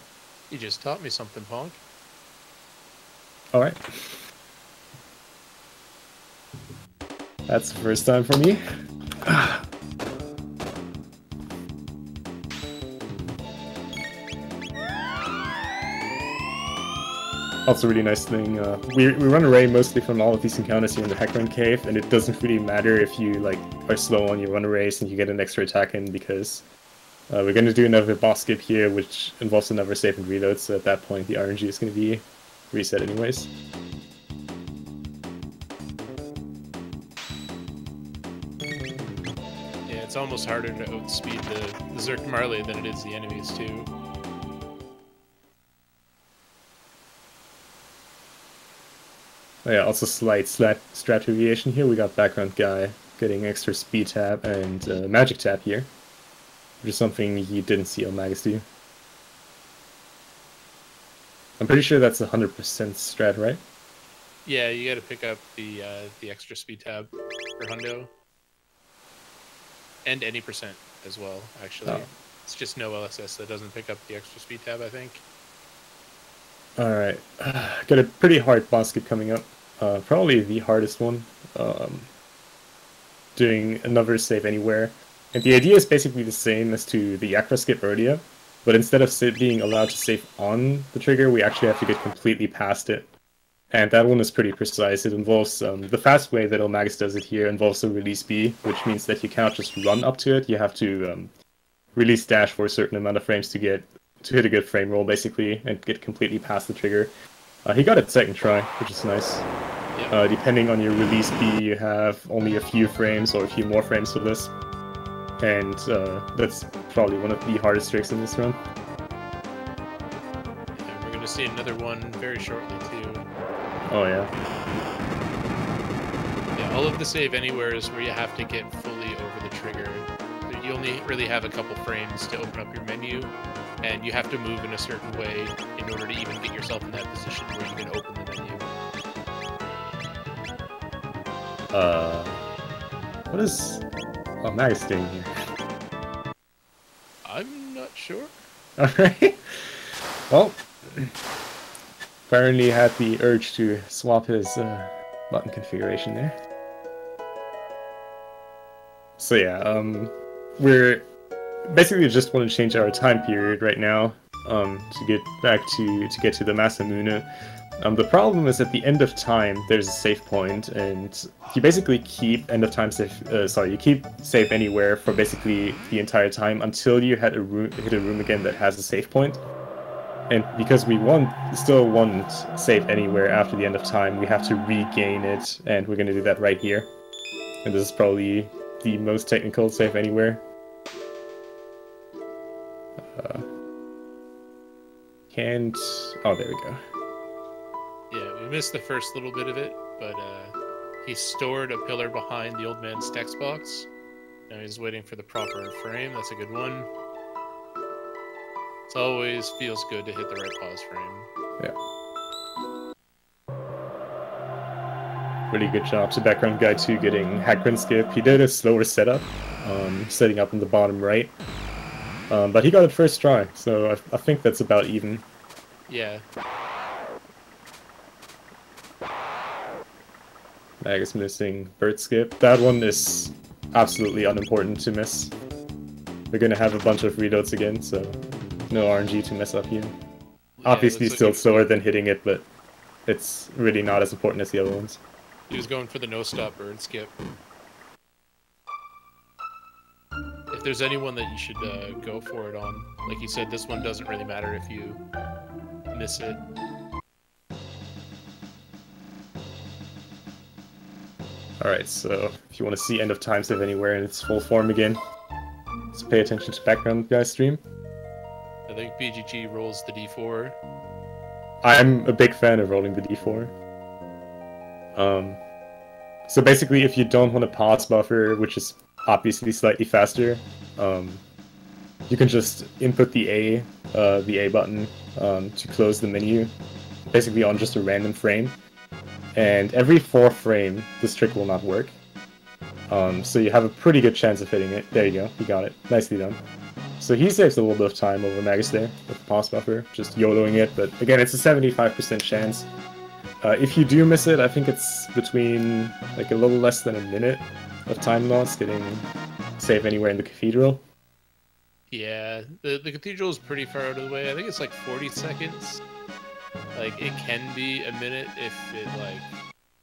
You just taught me something, Ponk. Alright. That's the first time for me. Also, really nice thing, we run away mostly from all of these encounters here in the Heckran Cave, and it doesn't really matter if you are slow on your run race and you get an extra attack in, because we're going to do another boss skip here, which involves another save and reload, so at that point the RNG is going to be reset anyways. Yeah, it's almost harder to outspeed the Zerk Marley than it is the enemies, too. Oh yeah, also slight strat deviation here. We got Background Guy getting extra speed tab and magic tab here, which is something you didn't see eLmaGus do. I'm pretty sure that's 100% strat, right? Yeah, you gotta pick up the extra speed tab for Hundo. And any percent as well, actually. Oh. It's just no LSS that doesn't pick up the extra speed tab, I think. Alright, got a pretty hard boss skip coming up. Probably the hardest one. Doing another save anywhere. And the idea is basically the same as to the Yakra skip earlier, but instead of being allowed to save on the trigger, we actually have to get completely past it. And that one is pretty precise. It involves, the fast way that eLmaGus does it here involves a release B, which means that you cannot just run up to it, you have to release dash for a certain amount of frames to hit a good frame roll, basically, and get completely past the trigger. He got it second try, which is nice. Yeah. Depending on your release B, you have only a few frames or a few more frames for this. And that's probably one of the hardest tricks in this run. And we're going to see another one very shortly, too. Oh, yeah. Yeah, all of the save anywheres where you have to get fully over the trigger. You only really have a couple frames to open up your menu, and you have to move in a certain way in order to even get yourself in that position where you can open the menu. What is Magus doing here? I'm not sure. Alright. Well, apparently had the urge to swap his button configuration there. So yeah, we're basically just want to change our time period right now to get back to get to the Masamune. The problem is at the end of time there's a save point, and you basically keep end of time save. You keep save anywhere for basically the entire time until you hit a room again that has a save point. And because we still want save anywhere after the end of time, we have to regain it, and we're going to do that right here. And this is probably the most technical save anywhere. Oh, there we go. Yeah, we missed the first little bit of it, but he stored a pillar behind the old man's text box. Now he's waiting for the proper frame. That's a good one. It always feels good to hit the right pause frame. Yeah. Really good job to BackgroundGuy02 getting Heckran skip. He did a slower setup, setting up in the bottom right. But he got it first try, so I think that's about even. Yeah. Magus missing bird skip. That one is absolutely unimportant to miss. We're gonna have a bunch of reloads again, so no RNG to mess up here. Yeah, obviously still slower than hitting it, but it's really not as important as the other ones. He was going for the no-stop bird skip. if there's anyone that you should go for it on, like you said, this one doesn't really matter if you miss it. Alright, so if you want to see End of Time Save Anywhere in its full form again, let's pay attention to BackgroundGuy stream. I think BGG rolls the d4. I'm a big fan of rolling the d4. So basically, if you don't want a pause buffer, which is obviously slightly faster, you can just input the A button to close the menu, basically on just a random frame. And every 4th frame, this trick will not work. So you have a pretty good chance of hitting it. There you go, you got it. Nicely done. So he saves a little bit of time over Magus there with the pause buffer, just YOLOing it, but again, it's a 75% chance. If you do miss it, I think it's between like a little less than a minute of time loss getting Save Anywhere in the Cathedral. Yeah, the Cathedral is pretty far out of the way. I think it's like 40 seconds. Like, it can be a minute if it like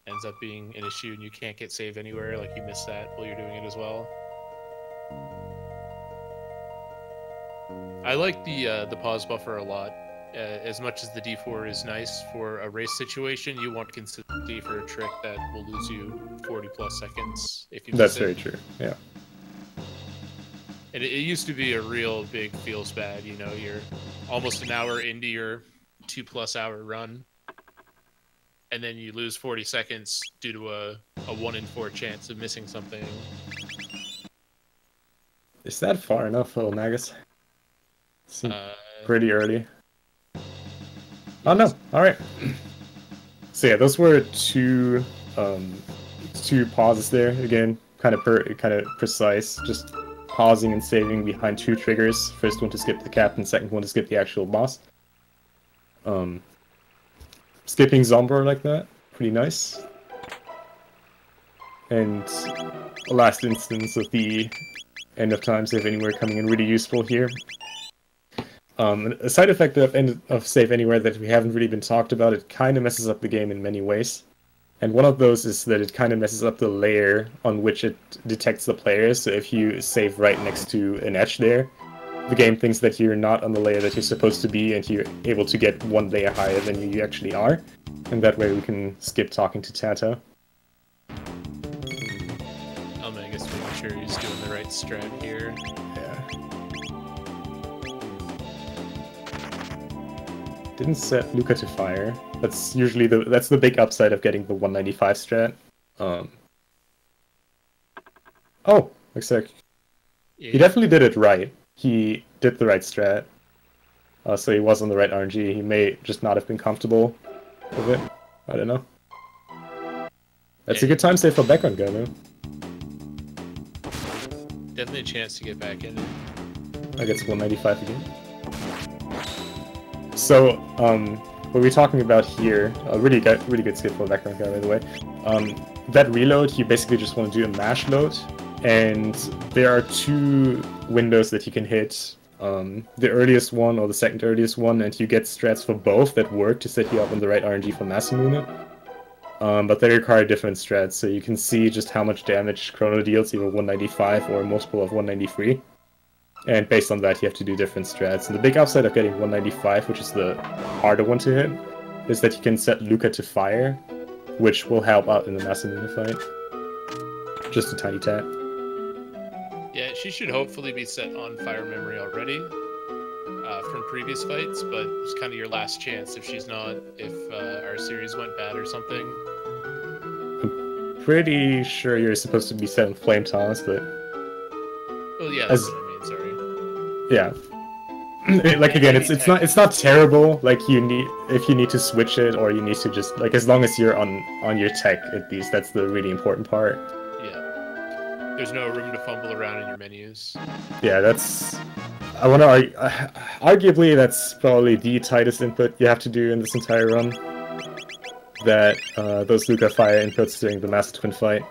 ends up being an issue and you can't get Save Anywhere, like you miss that while you're doing it as well. I like the pause buffer a lot. As much as the d4 is nice for a race situation, you want consistency for a trick that will lose you 40 plus seconds if you miss That's it. very true, yeah. And it used to be a real big feels bad, you know, you're almost an hour into your 2+ hour run, and then you lose 40 seconds due to a 1 in 4 chance of missing something. Is that far enough, eLmaGus? Seems pretty early. Oh no, alright. So yeah, those were two pauses there. Again, kind of precise, just pausing and saving behind 2 triggers. First one to skip the captain, second one to skip the actual boss. Skipping Zombor like that, pretty nice. And the last instance of the End of Time Save Anywhere coming in really useful here. A side effect of Save Anywhere that we haven't really been talked about, it kind of messes up the game in many ways. And one of those is that it kind of messes up the layer on which it detects the players. So if you save right next to an edge there, the game thinks that you're not on the layer that you're supposed to be, and you're able to get 1 layer higher than you actually are. And that way we can skip talking to Tata. eLmaGus making sure he's doing the right strat here. Yeah. Didn't set Luca to fire. That's usually that's the big upside of getting the 195 strat. Oh, looks like he definitely did it right. He did the right strat. So he was on the right RNG. He may just not have been comfortable with it. I don't know. That's a good time save for BackgroundGuy, though. Definitely a chance to get back in it. I guess 195 again. So, what we're talking about here, really good skip for BackgroundGuy, by the way. That reload, you basically just want to do a mash load, and there are 2 windows that you can hit. The earliest one or the second earliest one, and you get strats for both that work to set you up on the right RNG for Masamune. But they require different strats, so you can see just how much damage Chrono deals, either 195 or a multiple of 193. And based on that, you have to do different strats. And the big upside of getting 195, which is the harder one to hit, is that you can set Luca to fire, which will help out in the Masamune fight. Just a tiny tad. Yeah, she should hopefully be set on fire memory already from previous fights, but it's kind of your last chance if she's not, if our series went bad or something. I'm pretty sure you're supposed to be set on Flame Toss, but... Well, yeah, that's what I mean, sorry. Yeah. Like, again, it's not terrible. Like, if you need to switch it, or you need to just, like, as long as you're on your tech, at least, that's the really important part. Yeah. There's no room to fumble around in your menus. Yeah, that's... I want to argue... arguably, that's probably the tightest input you have to do in this entire run. That, those Luca Fire inputs during the Master Twin fight.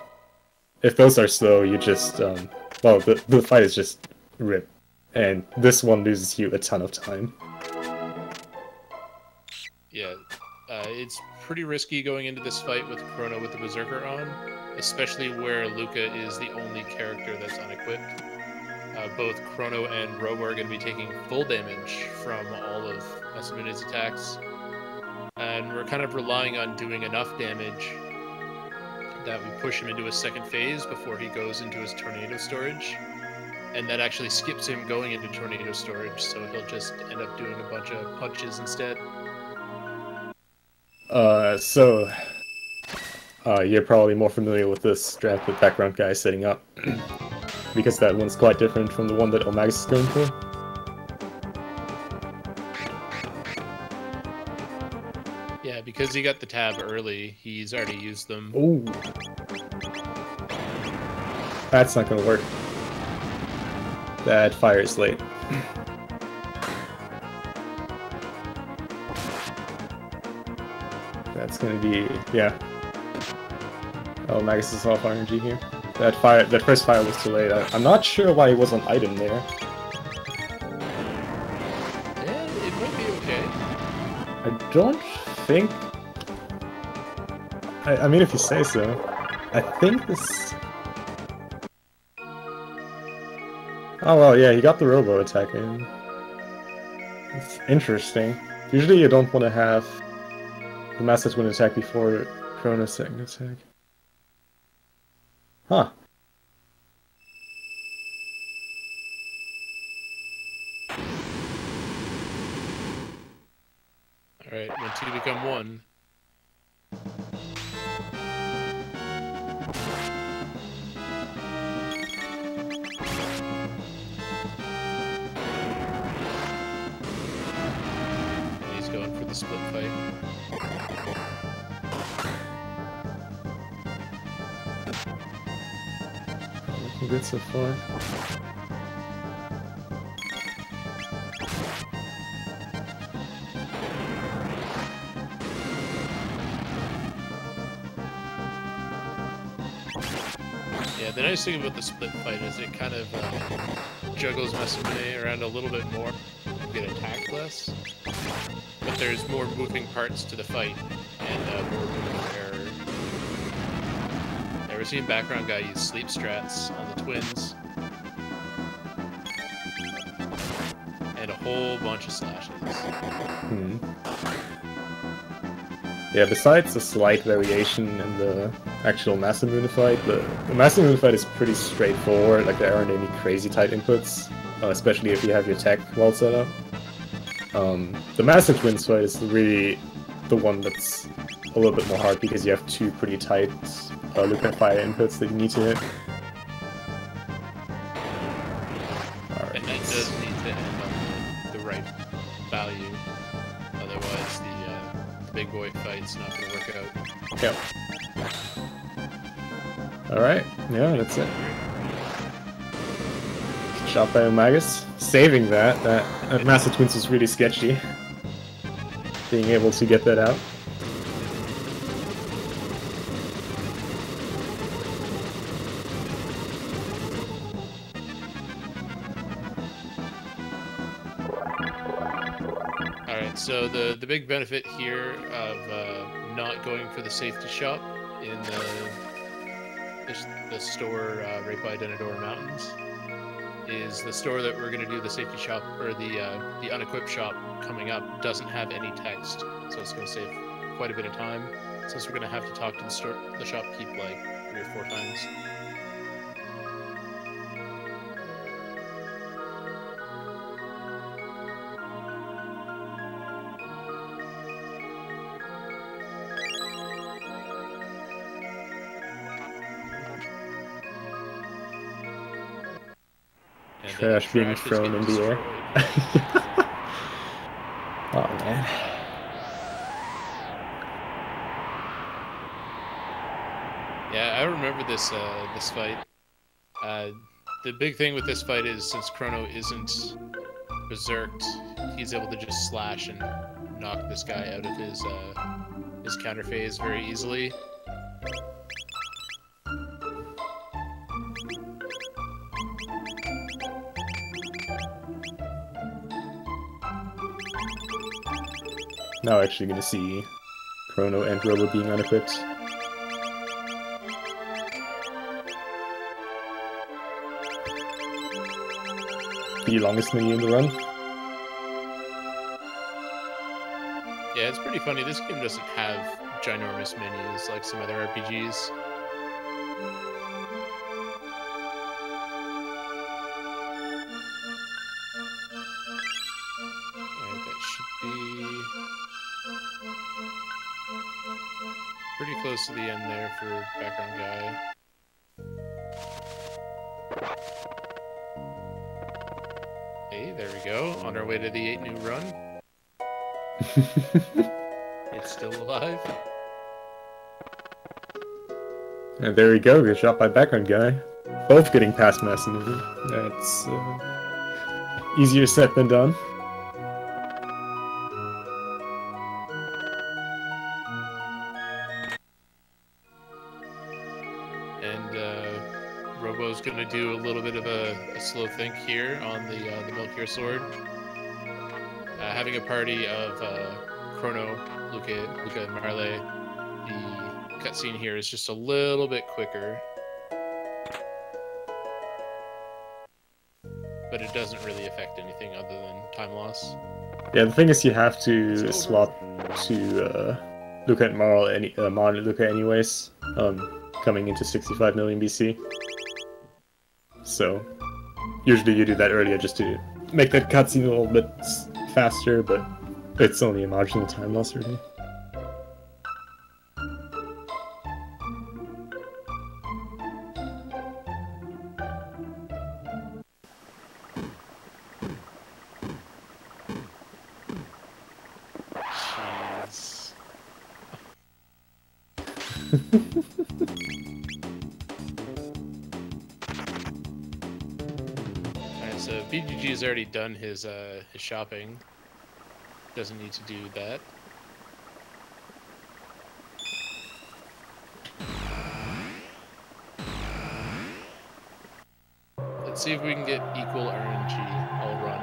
If those are slow, you just, well, the fight is just rip. And this one loses you a ton of time. Yeah, it's pretty risky going into this fight with Chrono with the Berserker on, especially where Luca is the only character that's unequipped. both Chrono and Robo are going to be taking full damage from all of Masamune's attacks. And we're kind of relying on doing enough damage that we push him into his second phase before he goes into his tornado storage. And that actually skips him going into tornado storage, so he'll just end up doing a bunch of punches instead. You're probably more familiar with this strat that Background Guy is setting up, because that one's quite different from the one that eLmaGus is going for. Yeah, because he got the tab early, he's already used them. Ooh. That's not gonna work. That fire is late. That's gonna be, yeah. Oh, Magus is off RNG here. That first fire was too late. I'm not sure why it was an item there. Yeah, it might be okay. I don't think... I mean, if you say so. I think this... Oh well, yeah, he got the robo attack in. It's interesting. Usually you don't want to have the Master Twin attack before Chrono's second attack. Huh. Alright, when two become one. And he's going for the split fight. Looking good so far. Yeah, the nice thing about the split fight is it kind of juggles Masamune around a little bit more. You get attacked less, but there's more moving parts to the fight and more room for error. We're seeing Background Guy use sleep strats on the twins. And a whole bunch of slashes. Yeah, besides a slight variation in the actual Masamune fight, the Masamune fight is pretty straightforward. Like, there aren't any crazy tight inputs, especially if you have your tech well set up. The Master Twins fight is really the one that's a little bit more hard because you have two pretty tight Lupin fire inputs that you need to hit. Alright. And that does need to end on the right value. Otherwise, the big boy fight's not going to work out. Yep. Alright, yeah, that's it. Shot by eLmaGus. Saving that. That Master Twins was really sketchy. Being able to get that out. So the big benefit here of not going for the safety shop in the store right by Denador Mountains is the store that we're going to do the safety shop, or the unequipped shop coming up, doesn't have any text, so it's going to save quite a bit of time, since we're going to have to talk to the shopkeep like 3 or 4 times. Trash being thrown in the air. Oh man. Yeah, I remember this this fight. The big thing with this fight is, since Chrono isn't berserked, he's able to just slash and knock this guy out of his counter phase very easily. Now actually gonna see Chrono and Robo being unequipped. the longest menu in the run. Yeah, it's pretty funny. This game doesn't have ginormous menus like some other RPGs. Alright, that should be pretty close to the end there for Background Guy. Hey, there we go. On our way to the 8 new run. It's still alive. And there we go, good shot by Background Guy. Both getting past Mass Maneuver. That's easier said than done. And Robo's gonna do a little bit of a slow think here on the Melchior Sword. Having a party of Chrono, Luca, and Marley, the cutscene here is just a little bit quicker. But it doesn't really affect anything other than time loss. Yeah, the thing is you have to swap to Luca and Marl and Luca anyways, coming into 65 million BC. So, usually you do that earlier just to make that cutscene a little bit faster, but it's only a marginal time loss really. Jeez. Alright, so BGG's already done his shopping. Doesn't need to do that. Let's see if we can get equal RNG all run.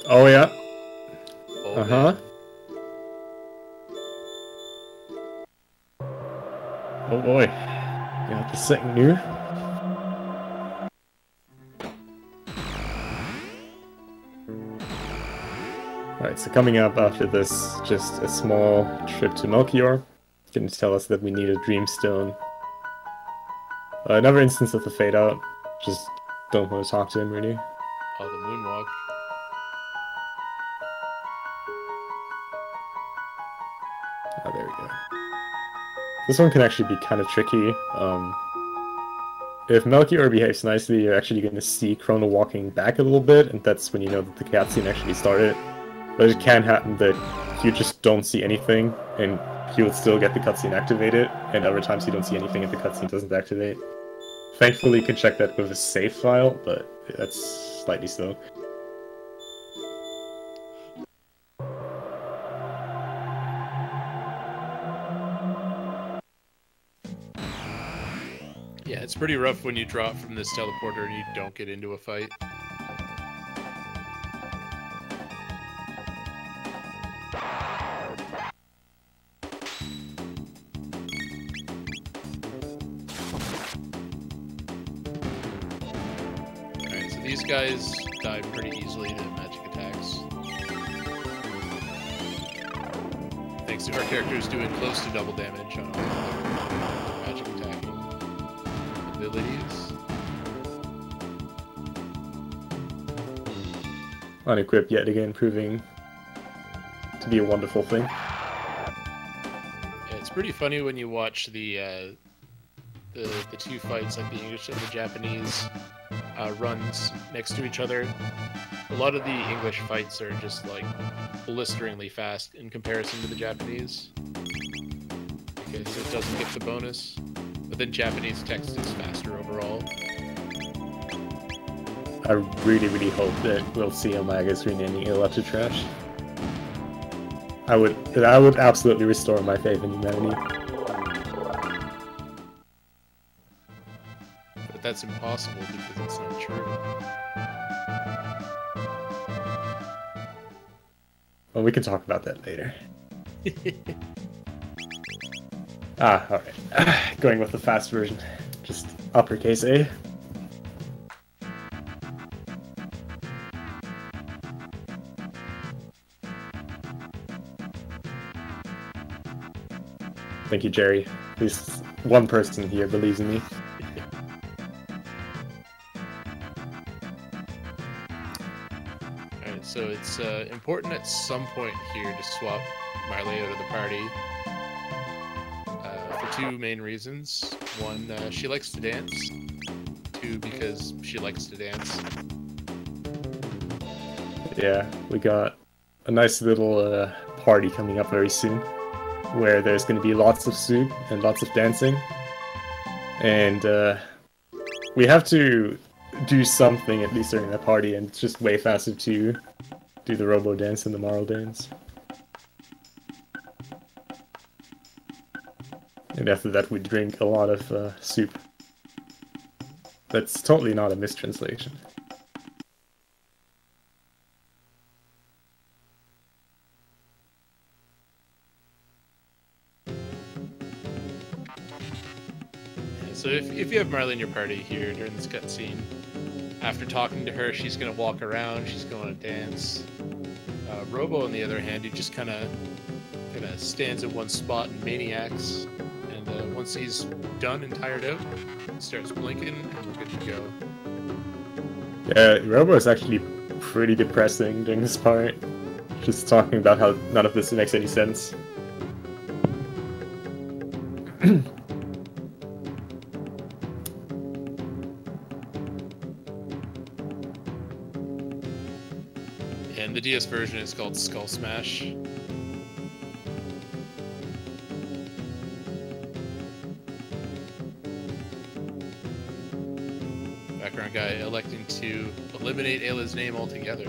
Oh yeah. Oh, Uh-huh. Oh boy. Got the second new. Alright, so coming up after this, just a small trip to Melchior. It's going to tell us that we need a Dreamstone. Another instance of the Fade Out. Just don't want to talk to him, really. Oh, the moonwalk. Oh, there we go. This one can actually be kind of tricky. If Melchior behaves nicely, you're actually going to see Chrono walking back a little bit, and that's when you know that the cutscene actually started. But it can happen that you just don't see anything, and you will still get the cutscene activated, and other times you don't see anything and the cutscene doesn't activate. Thankfully, you can check that with a save file, but that's slightly slow. Yeah, it's pretty rough when you drop from this teleporter and you don't get into a fight. Alright, so these guys die pretty easily to magic attacks. Thanks to our characters doing close to double damage on all of their magic attacking abilities. Unequipped yet again, proving to be a wonderful thing. Yeah, it's pretty funny when you watch the two fights, like the English and the Japanese runs next to each other. A lot of the English fights are just like blisteringly fast in comparison to the Japanese, because it doesn't get the bonus. But then Japanese text is faster overall. I really, really hope that we'll see eLmaGus renaming ill to trash. I would absolutely restore my faith in humanity. But that's impossible because it's not true. Well, we can talk about that later. Alright. Going with the fast version. Just uppercase A. Thank you, Jerry. At least one person here believes in me. Alright, so it's important at some point here to swap Marley out of the party. For two main reasons. One, she likes to dance. Two, because she likes to dance. Yeah, we got a nice little party coming up very soon, where there's going to be lots of soup and lots of dancing. And we have to do something at least during that party, and it's just way faster to do the Robo dance and the Marl dance. And after that we drink a lot of soup. That's totally not a mistranslation. So if you have Marley in your party here during this cutscene, after talking to her, she's gonna walk around, she's gonna dance. Robo, on the other hand, he just kind of stands in one spot and maniacs. And once he's done and tired out, he starts blinking, and we're good to go. Yeah, Robo is actually pretty depressing during this part. Just talking about how none of this makes any sense. And the DS version is called Skull Smash. Background guy electing to eliminate Ayla's name altogether.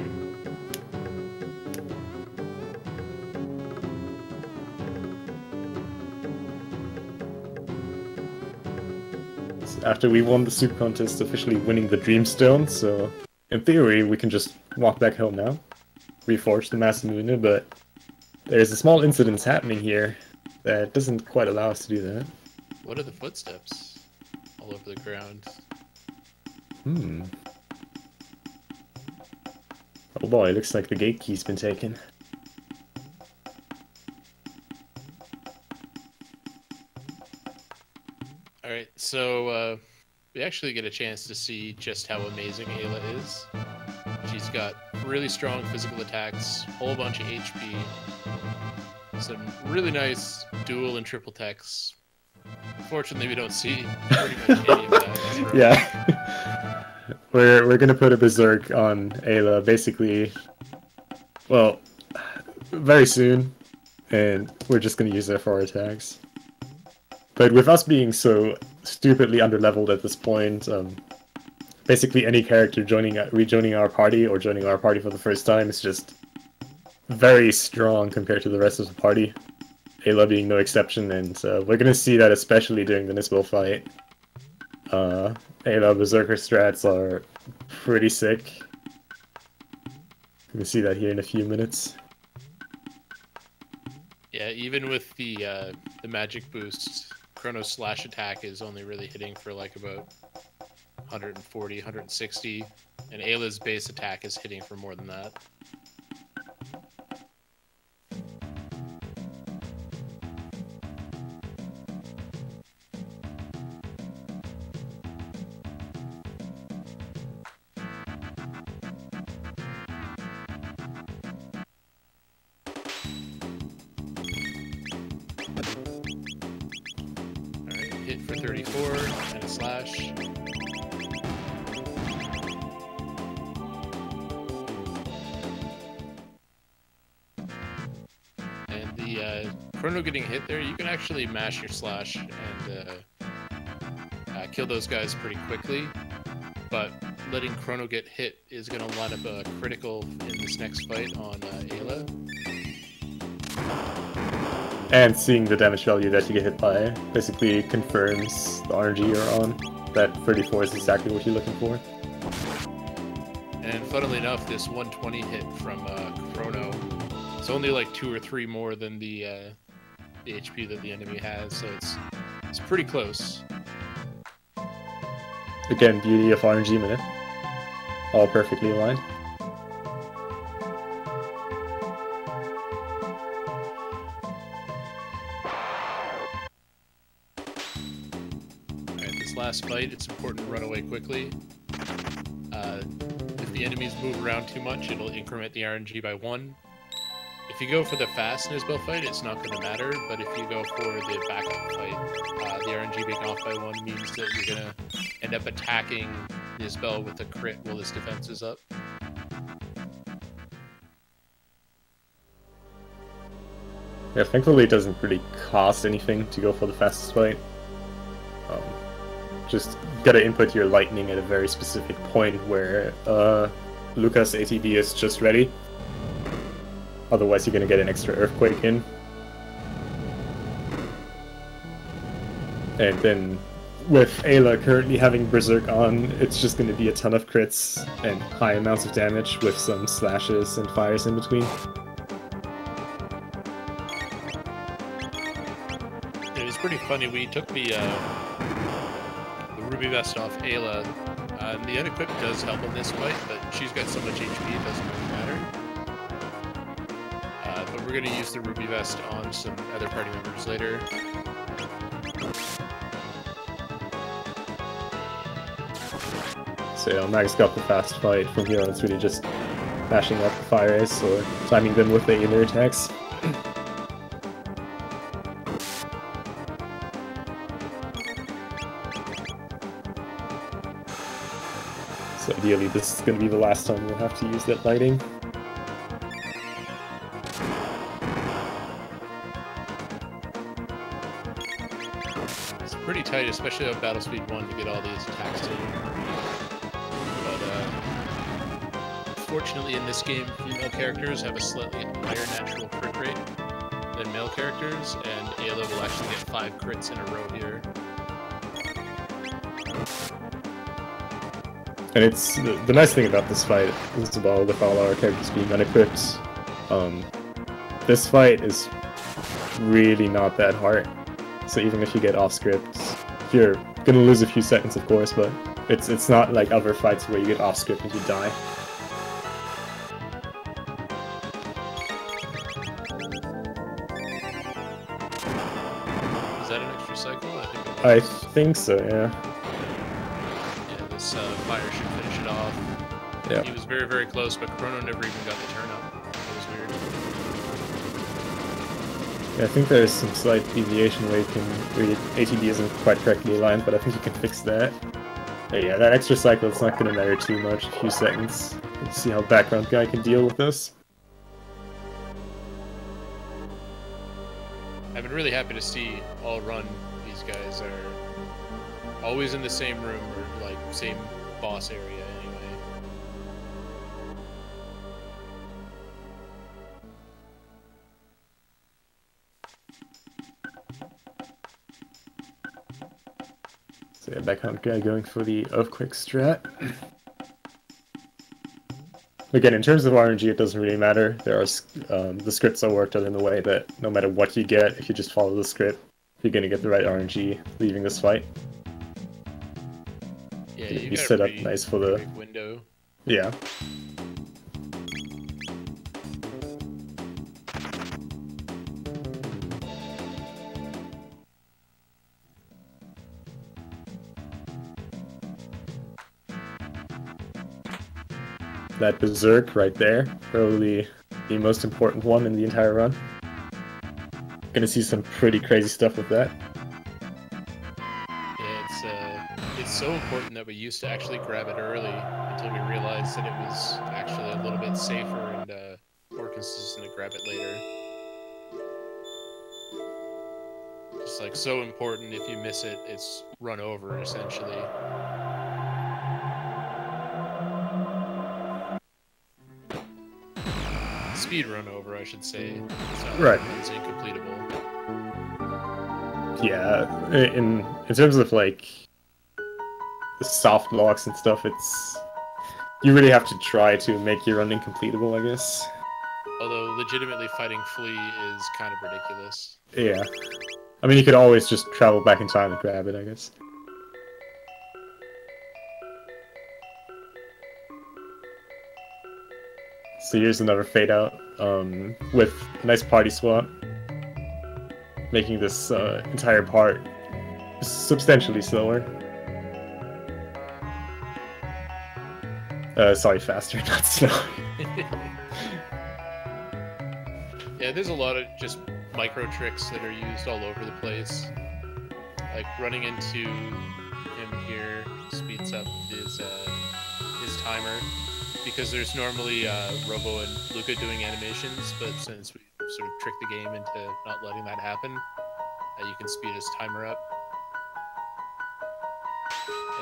After we won the soup contest, officially winning the Dreamstone, so in theory we can just walk back home now. Reforge the Masamune, but there's a small incident happening here that doesn't quite allow us to do that. What are the footsteps all over the ground? Oh boy, looks like the gate key's been taken. Alright, so we actually get a chance to see just how amazing Ayla is. She's got really strong physical attacks, whole bunch of HP, some really nice dual and triple techs. Unfortunately, we don't see pretty much any of that. Yeah. We're gonna put a berserk on Ayla basically, well, very soon, and we're just gonna use her for our attacks. But with us being so stupidly underleveled at this point, basically any character rejoining our party or joining our party for the first time is just very strong compared to the rest of the party. Ayla being no exception, and we're gonna see that especially during the Nisbel fight. Ayla Berserker strats are pretty sick. You can see that here in a few minutes. Yeah, even with the magic boost, Chrono's slash attack is only really hitting for like about 140, 160, and Ayla's base attack is hitting for more than that. Alright, hit for 34 and a slash. And the Chrono getting hit there, you can actually mash your slash and kill those guys pretty quickly, but letting Chrono get hit is going to line up a critical in this next fight on Ayla. And seeing the damage value that you get hit by basically confirms the RNG you're on. That 34 is exactly what you're looking for. And funnily enough, this 120 hit from Chrono, it's only like 2 or 3 more than the HP that the enemy has, so it's pretty close. Again, beauty of RNG minute. All perfectly aligned. this last fight, it's important to run away quickly. If the enemies move around too much, it'll increment the RNG by 1. If you go for the fast Nisbel fight, it's not going to matter, but if you go for the backup fight, the RNG being off by 1 means that you're going to end up attacking Nisbel with a crit while his defense is up. Yeah, thankfully it doesn't really cost anything to go for the fastest fight. Just gotta input your lightning at a very specific point where Lucas ATB is just ready. Otherwise you're gonna get an extra earthquake in. And then with Ayla currently having Berserk on, it's just gonna be a ton of crits and high amounts of damage with some slashes and fires in between. It was pretty funny, we took the Ruby Vest off Ayla. The unequip does help in this fight, but she's got so much HP it doesn't really matter. But we're going to use the Ruby Vest on some other party members later. So yeah, Magus got the fast fight. From here on it's really just mashing up the fire ace or timing them with the inner attacks. So ideally this is going to be the last time we'll have to use that lighting. It's pretty tight, especially on Battle Speed 1 to get all these attacks in. But fortunately in this game, female characters have a slightly higher natural crit rate than male characters, and Ayla will actually get 5 crits in a row here. And it's the nice thing about this fight is, well, with all our characters being unequipped, this fight is really not that hard. So even if you get off script, you're gonna lose a few seconds, of course, but it's not like other fights where you get off script and you die. Is that an extra cycle? I think so, yeah. Fire should finish it off. Yeah. He was very, very close, but Chrono never even got the turn up. That was weird. Yeah, I think there's some slight deviation where ATB isn't quite correctly aligned, but I think you can fix that. But yeah, that extra cycle is not going to matter too much, a few seconds. Let's see how Background Guy can deal with this. I've been really happy to see all run. These guys are always in the same room, or like same boss area anyway. So yeah, Background Guy going for the Earthquake strat. Again, in terms of RNG, it doesn't really matter. There are the scripts are worked out in a way that no matter what you get, if you just follow the script, you're gonna get the right RNG leaving this fight. Yeah, you set up nice for the window. Yeah. That Berserk right there, probably the most important one in the entire run. Gonna see some pretty crazy stuff with that. It's so important that we used to actually grab it early until we realized that it was actually a little bit safer and more consistent to grab it later. Just like so important, if you miss it, it's run over essentially. Speed run over, I should say. It's not right. It's incompletable. Yeah, in terms of like the soft blocks and stuff, you really have to try to make your run incompletable, I guess. Although legitimately fighting Flea is kind of ridiculous. Yeah. I mean, you could always just travel back in time and grab it, I guess. So here's another fade out with a nice party swap, making this entire part substantially slower. Sorry, faster, not slow. Yeah, there's a lot of just micro tricks that are used all over the place. Like running into him here speeds up his timer, because there's normally Robo and Luca doing animations, but since we sort of tricked the game into not letting that happen, you can speed his timer up.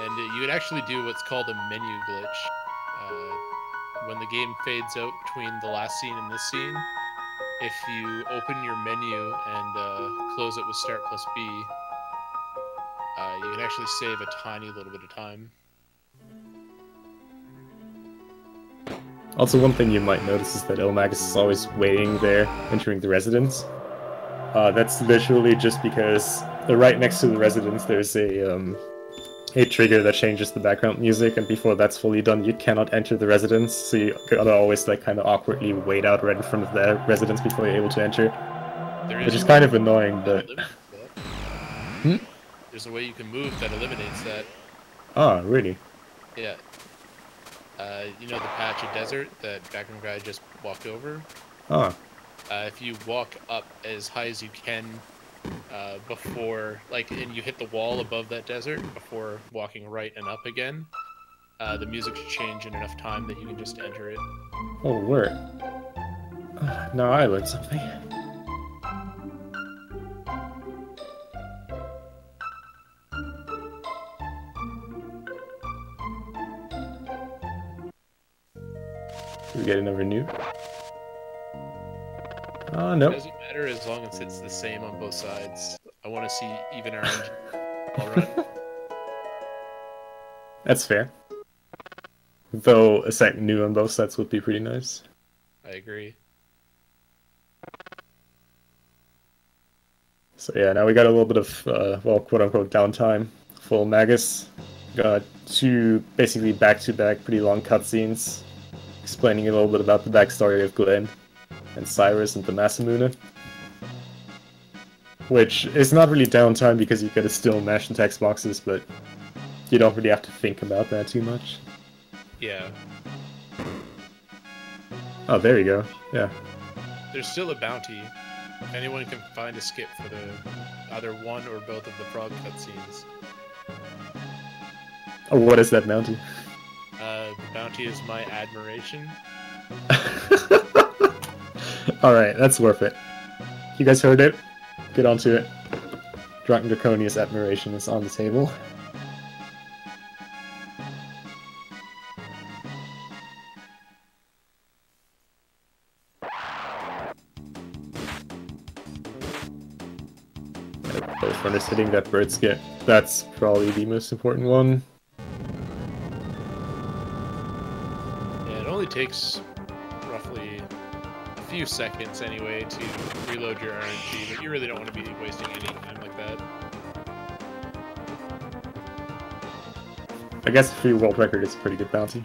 And you can actually do what's called a menu glitch. When the game fades out between the last scene and this scene, if you open your menu and close it with Start plus B, you can actually save a tiny little bit of time. Also, one thing you might notice is that eLmaGus is always waiting there, entering the residence. That's literally just because right next to the residence there's a trigger that changes the background music, and before that's fully done, you cannot enter the residence, so you gotta always like kind of awkwardly wait out right in front of the residence before you're able to enter. Which is kind of annoying, but... There's a way you can move that eliminates that. Ah, really? Yeah. You know the patch of desert that BackgroundGuy just walked over? Ah. If you walk up as high as you can before, like, and you hit the wall above that desert before walking right and up again, the music should change in enough time that you can just enter it. Oh, word. Now I learned something. We get another new. Nope. It doesn't matter as long as it's the same on both sides. I want to see even RNG all run. That's fair. Though a second new on both sides would be pretty nice. I agree. So yeah, now we got a little bit of, well, quote-unquote downtime for Magus. Got two basically back-to-back pretty long cutscenes explaining a little bit about the backstory of Glenn and Cyrus and the Masamune. Which is not really downtime because you gotta still mash the text boxes, but you don't really have to think about that too much. Yeah. Oh, there you go. Yeah. There's still a bounty. Anyone can find a skip for the either one or both of the frog cutscenes. Oh, what is that bounty? The bounty is my admiration. Alright, that's worth it. You guys heard it? Get onto it. Drunken Draconia's admiration is on the table. Both runners hitting that bird skip. That's probably the most important one. Yeah, it only takes roughly a few seconds anyway to reload your RNG, but you really don't want to be wasting any time like that. I guess a free world record is a pretty good bounty.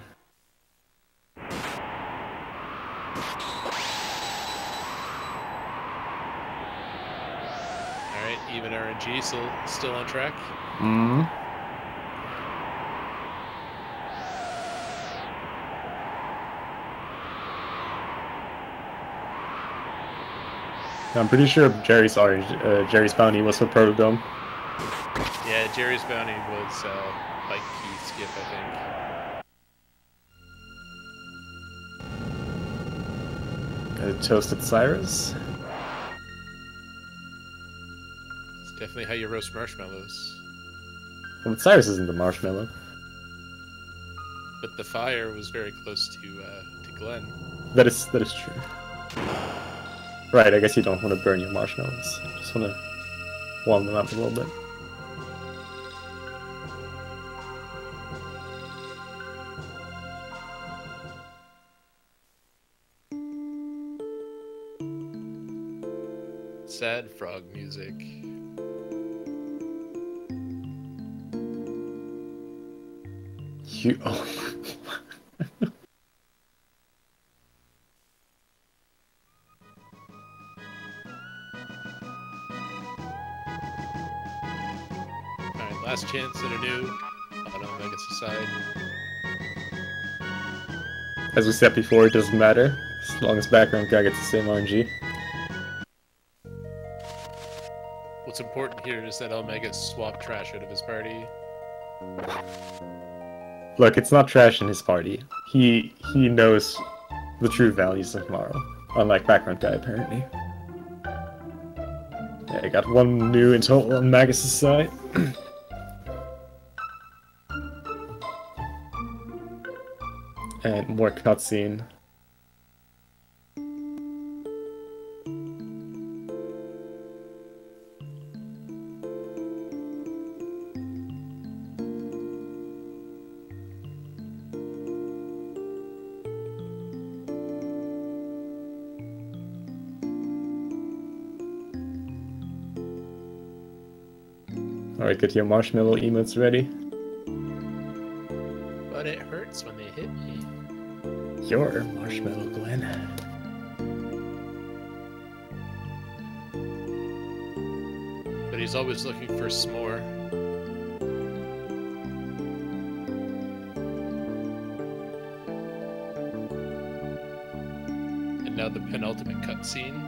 Alright, even RNG, still on track. I'm pretty sure Jerry's bounty was for Protodome. Yeah, Jerry's bounty was like key skip, I think. Toasted Cyrus. It's definitely how you roast marshmallows. Well, but Cyrus isn't the marshmallow. But the fire was very close to Glenn. That is true. Right, I guess you don't want to burn your marshmallows. You just want to warm them up a little bit. Sad frog music. You... Oh. Alright, last chance at a new. Oh no, Magus aside. As we said before, it doesn't matter, as long as background guy gets the same RNG. What's important here is that eLmaGus swap trash out of his party. Look, it's not trash in his party. He knows the true values of Morrow, unlike background guy apparently. Yeah, I got one new in total on Magus' side. And more cutscene. Alright, get your marshmallow emotes ready. But it hurts when they hit me. Your marshmallow, Glenn. But he's always looking for s'more. And now the penultimate cutscene.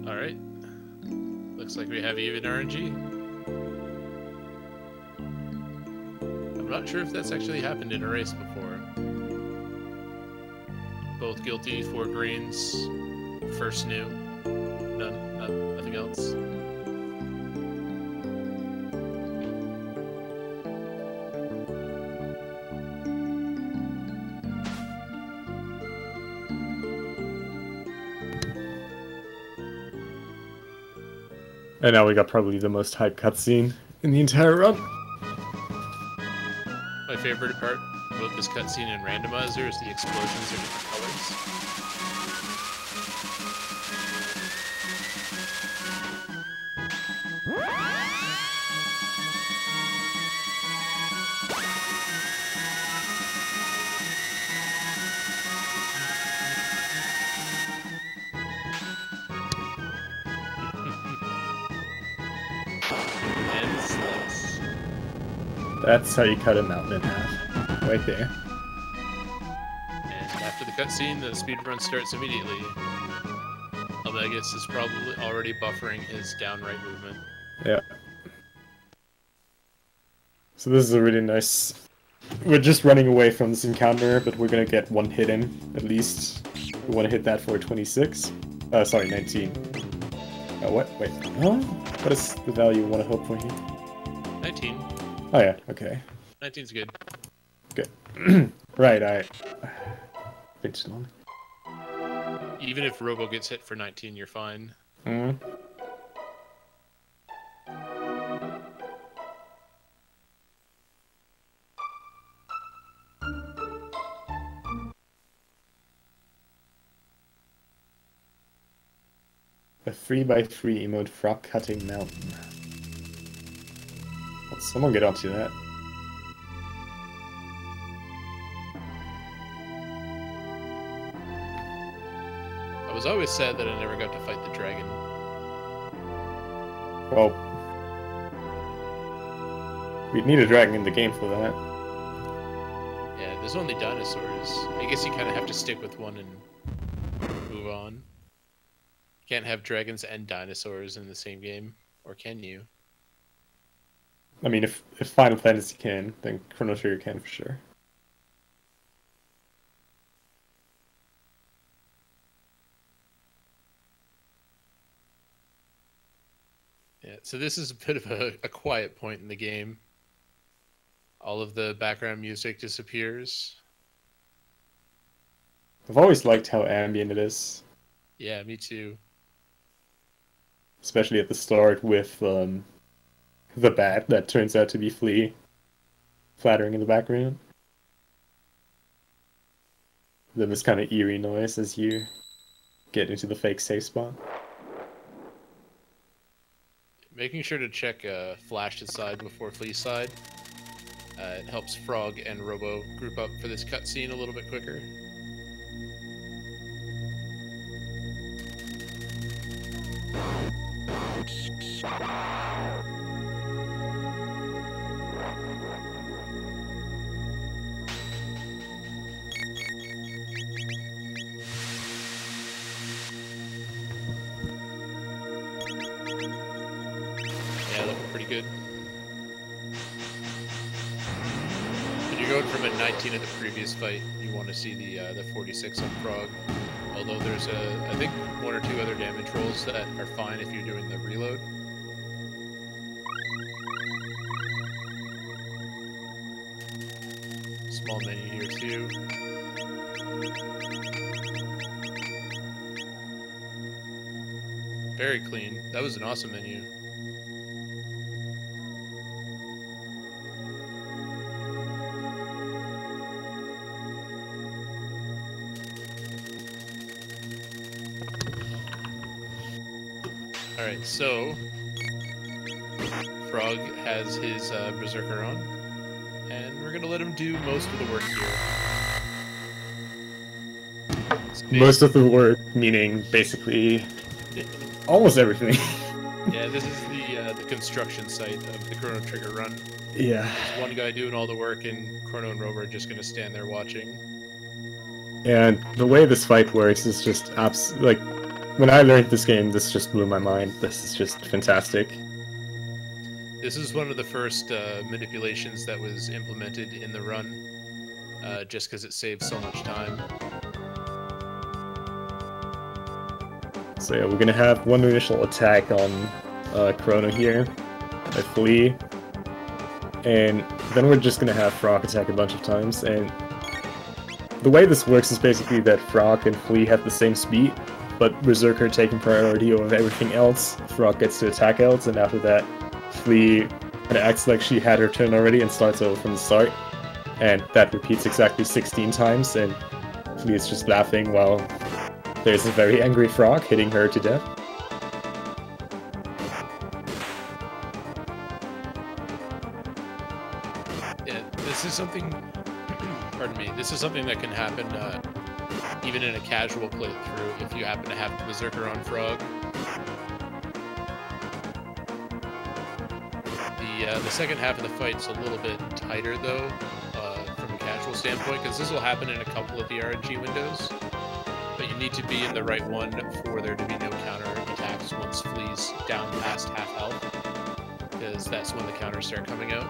Alright. Looks like we have even RNG. I'm not sure if that's actually happened in a race before. Both guilty, 4 greens, first new. Nothing else. And now we got probably the most hyped cutscene in the entire run. My favorite part about this cutscene in Randomizer is the explosions are different colors. And slice. That's how you cut a mountain in half. Right there. And after the cutscene, the speedrun starts immediately. eLmaGus is probably already buffering his down-right movement. Yeah. So this is a really nice... We're just running away from this encounter, but we're gonna get one hit in, at least. We want to hit that for 26. Sorry, 19. Oh, what? Wait. Huh? What is the value you want to hope for here? 19. Oh yeah, okay. 19's good. Good. Right, bit too long. Even if Robo gets hit for 19, you're fine. Mm. A 3x3 emote frog cutting mountain. Let's someone get onto that. I was always sad that I never got to fight the dragon. Well, we'd need a dragon in the game for that. Yeah, there's only dinosaurs. I guess you kind of have to stick with one and move on. You can't have dragons and dinosaurs in the same game, or can you? I mean, if Final Fantasy can, then Chrono Trigger can for sure. Yeah, so this is a bit of a quiet point in the game. All of the background music disappears. I've always liked how ambient it is. Yeah, me too. especially at the start with the bat that turns out to be Flea flattering in the background. Then this kind of eerie noise as you get into the fake safe spot. Making sure to check Flash's side before Flea's side. It helps Frog and Robo group up for this cutscene a little bit quicker. Yeah, looking pretty good. When you're going from a 19 at the previous fight, you want to see the 46 on Frog. Although there's I think 1 or 2 other damage rolls that are fine if you're doing the reload. Small menu here too. Very clean. That was an awesome menu. Alright, so Frog has his Berserker on, and we're gonna let him do most of the work here. Most of the work, meaning basically almost everything. Yeah, this is the construction site of the Chrono Trigger run. Yeah. There's one guy doing all the work, and Chrono and Rover are just gonna stand there watching. And the way this fight works is just like, when I learned this game, this just blew my mind. This is just fantastic. This is one of the first manipulations that was implemented in the run, just because it saves so much time. So yeah, we're gonna have one initial attack on Chrono here, by Flea, and then we're just gonna have Frog attack a bunch of times. And the way this works is basically that Frog and Flea have the same speed, but Berserker taking priority over everything else. Frog gets to attack else, and after that, Flea kind of acts like she had her turn already and starts over from the start. And that repeats exactly 16 times, and Flea is just laughing while there's a very angry Frog hitting her to death. Yeah, this is something... Pardon me. This is something that can happen even in a casual playthrough if you happen to have the Berserker on Frog. The second half of the fight's a little bit tighter though, from a casual standpoint, because this will happen in a couple of the RNG windows, but you need to be in the right one for there to be no counter attacks once Flea's down past half health, because that's when the counters start coming out.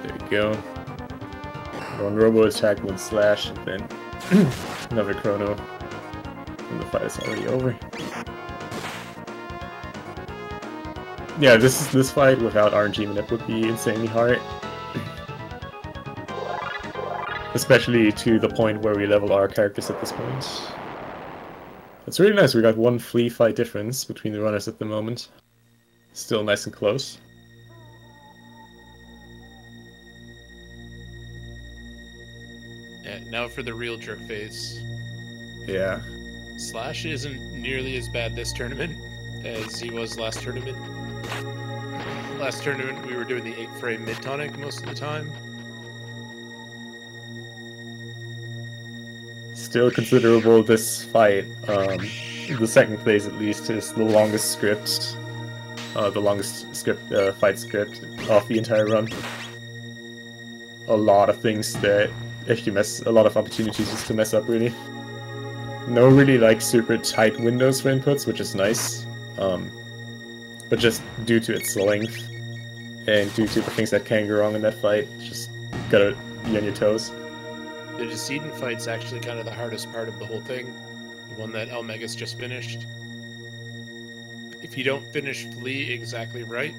There you go. One Robo attack, one slash, and then another Chrono. And the fight is already over. Yeah, this fight without RNG manip would be insanely hard. Especially to the point where we level our characters at this point. It's really nice, we got one Flea fight difference between the runners at the moment. Still nice and close. Yeah, now for the real jerk face. Yeah. Slash isn't nearly as bad this tournament as he was last tournament. Last tournament we were doing the 8-frame mid-tonic most of the time. Still considerable this fight. The second phase at least is the longest script. Fight script of the entire run. A lot of things that if you mess, a lot of opportunities just to mess up really. No really like super tight windows for inputs, which is nice. But just due to its length and due to the things that can go wrong in that fight, just gotta be on your toes. The Decedent fight's actually kind of the hardest part of the whole thing. The one that eLmaGus just finished. If you don't finish Flea exactly right,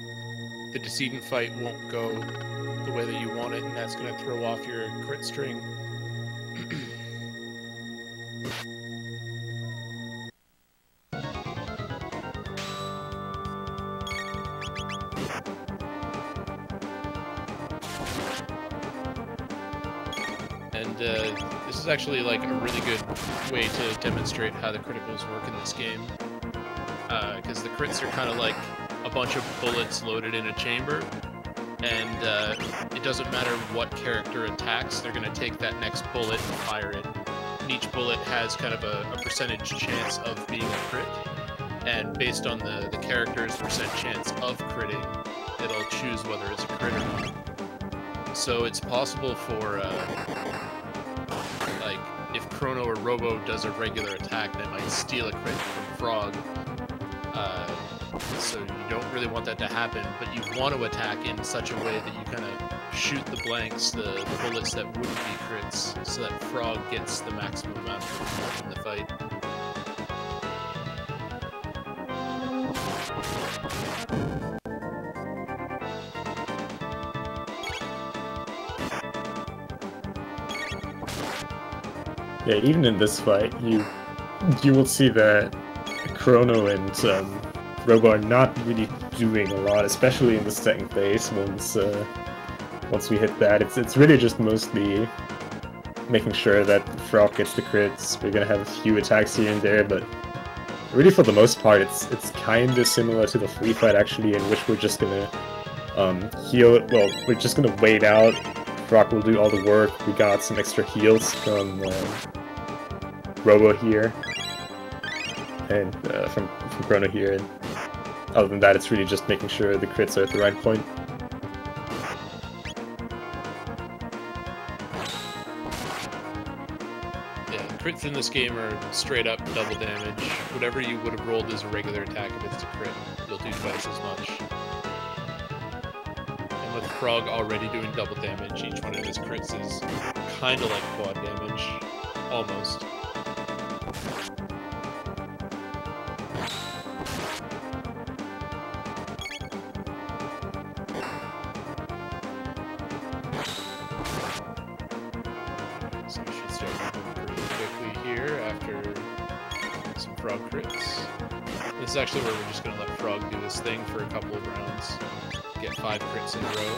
the Decedent fight won't go the way that you want it, and that's going to throw off your crit string. And this is actually like a really good way to demonstrate how the criticals work in this game. Because the crits are kind of like a bunch of bullets loaded in a chamber, and it doesn't matter what character attacks, they're going to take that next bullet and fire it. And each bullet has kind of a percentage chance of being a crit, and based on the character's percent chance of critting, it'll choose whether it's a crit or not. So it's possible for, like, if Chrono or Robo does a regular attack, they might steal a crit from Frog. So you don't really want that to happen, but you want to attack in such a way that you kind of shoot the blanks, the bullets that wouldn't be crits, so that Frog gets the maximum amount in the fight. Yeah, even in this fight, you will see that Chrono and Robo are not really doing a lot, especially in the second phase. Once we hit that, it's really just mostly making sure that Frog gets the crits. We're gonna have a few attacks here and there, but really for the most part, it's kind of similar to the free fight actually, in which we're just gonna heal. Well, we're just gonna wait out. Frog will do all the work. We got some extra heals from Robo here, and from Chrono here. And other than that, it's really just making sure the crits are at the right point. Yeah, crits in this game are straight up double damage. Whatever you would have rolled as a regular attack, if it's a crit, you'll do twice as much. And with Frog already doing double damage, each one of his crits is kind of like quad damage. Almost. So we should start moving pretty quickly here after some Frog crits. This is actually where we're just going to let Frog do his thing for a couple of rounds. Get 5 crits in a row.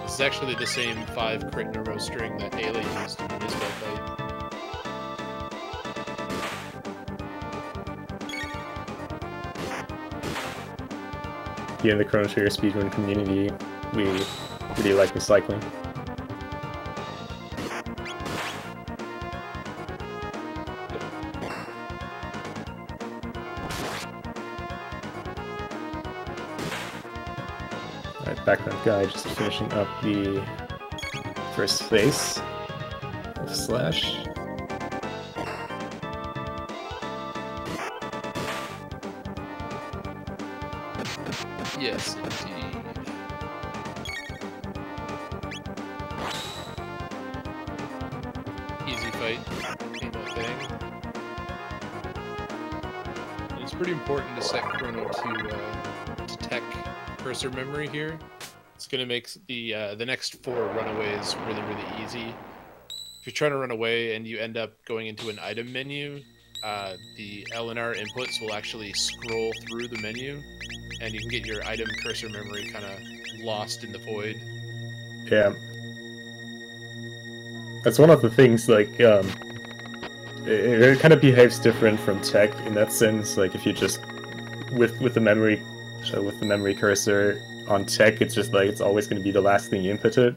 This is actually the same 5 crit in a row string that Ayla used in the Nisbet fight. Here in the Chrono Trigger speedrun community, we really like recycling. Alright, background guy just finishing up the first phase of Slash. Yes, indeed. Easy fight, ain't no thing. And it's pretty important to set Chrono to tech cursor memory here. It's gonna make the next 4 runaways really, really easy. If you're trying to run away and you end up going into an item menu, the L and R inputs will actually scroll through the menu, and you can get your item cursor memory kind of lost in the void. Yeah. That's one of the things, like, it kind of behaves different from tech in that sense. Like, if you just, with the memory cursor on tech, it's just like, it's always going to be the last thing you inputted.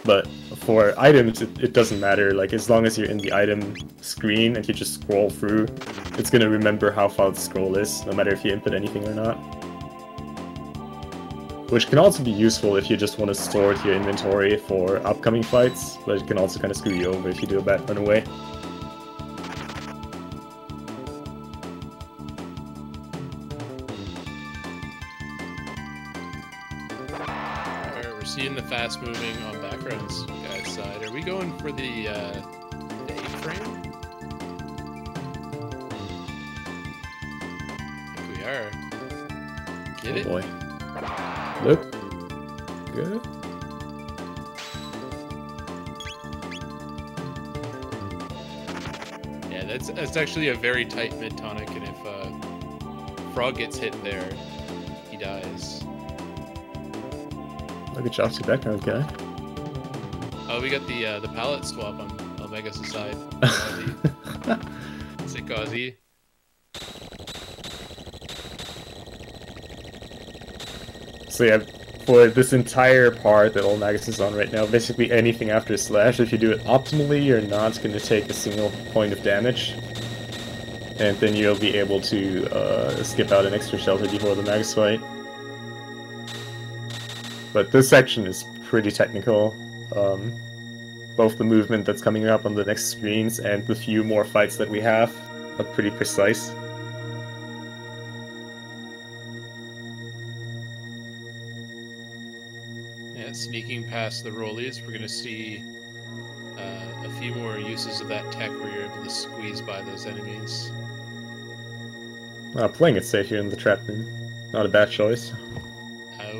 But for items, it doesn't matter. Like, as long as you're in the item screen and you just scroll through, it's going to remember how far the scroll is, no matter if you input anything or not. Which can also be useful if you just want to sort your inventory for upcoming fights, but it can also kind of screw you over if you do a bad runaway. Alright, we're seeing the fast moving on BackgroundGuy side. Are we going for the 8-frame? I think we are. Get it? Oh boy. Look. Good. Yeah, that's actually a very tight mid-tonic, and if Frog gets hit there, he dies. Good job to background guy. Oh, we got the palette swap on eLmaGus' side. Sick Aussie. So yeah, for this entire part that eLmaGus is on right now, basically anything after slash, if you do it optimally, you're not going to take a single point of damage. And then you'll be able to skip out an extra shelter before the Magus fight. But this section is pretty technical. Both the movement that's coming up on the next screens and the few more fights that we have are pretty precise. Yeah, sneaking past the rollies, we're going to see a few more uses of that tech where you're able to squeeze by those enemies. Playing it safe here in the trap room. Not a bad choice.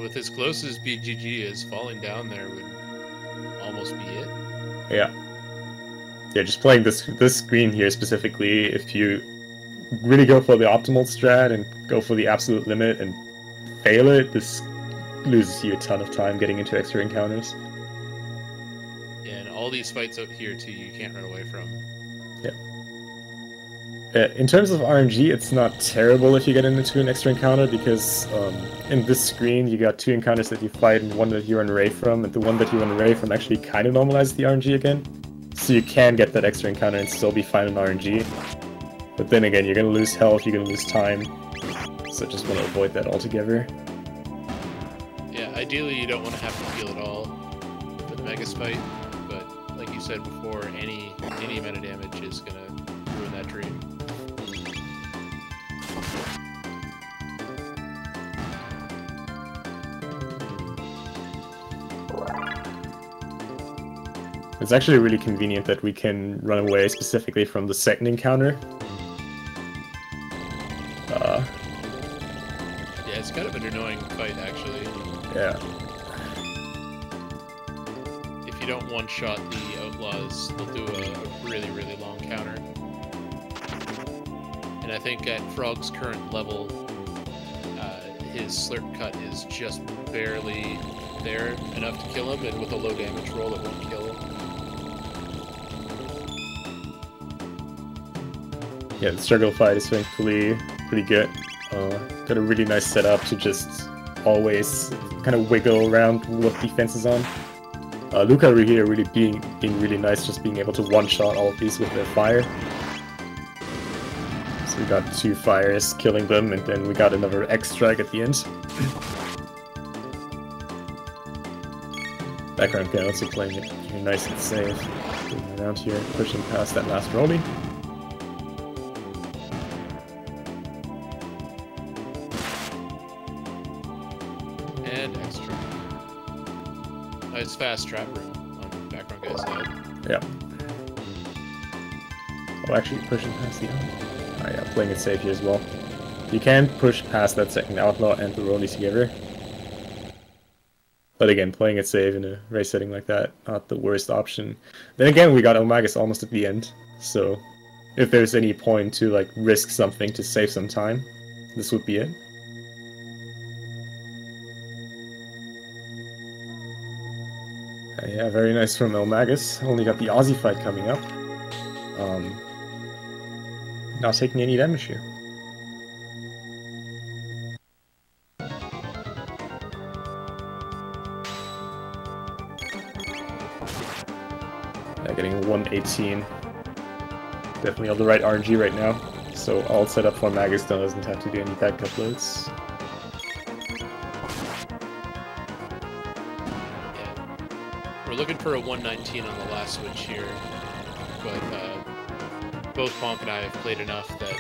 With as close as BGG is, falling down there would almost be it. Yeah. Yeah, just playing this screen here specifically, if you really go for the optimal strat and go for the absolute limit and fail it, this loses you a ton of time getting into extra encounters. Yeah, and all these fights out here too, you can't run away from. Yeah. In terms of RNG, it's not terrible if you get into an extra encounter, because in this screen you got 2 encounters that you fight and 1 that you run away from, and the one that you run away from actually kind of normalizes the RNG again. So you can get that extra encounter and still be fine in RNG. But then again, you're going to lose health, you're going to lose time, so just want to avoid that altogether. Yeah, ideally you don't want to have to heal at all for the Magus fight, but like you said before, any amount of damage is going to ruin that dream. It's actually really convenient that we can run away specifically from the second encounter. Yeah, it's kind of an annoying fight, actually. Yeah. If you don't one-shot the outlaws, they'll do a really, really long counter. And I think at Frog's current level, his Slurp Cut is just barely there enough to kill him, and with a low damage roll, it won't kill him. Yeah, the struggle fight is thankfully pretty good. Got a really nice setup to just always kind of wiggle around what defense is on. Luca over here really being really nice, just being able to one-shot all of these with their fire. So we got 2 fires killing them, and then we got another X-Strike at the end. BackgroundGuy also playing it here nice and safe. Going around here, pushing past that last rollie. And extra. Nice fast trap room on BackgroundGuy's side. Yeah. Oh, actually pushing past the outlaw. Oh yeah, playing it safe here as well. You can push past that second outlaw and the rollies together. But again, playing it safe in a race setting like that, not the worst option. Then again, we got eLmaGus almost at the end, so if there's any point to like risk something to save some time, this would be it. Yeah, very nice from eLmaGus. Only got the Aussie fight coming up. Not taking any damage here. Yeah, getting 118. Definitely on the right RNG right now. So all set up for Magus doesn't have to do any backup loads. We're looking for a 119 on the last switch here, but both Bonk and I have played enough that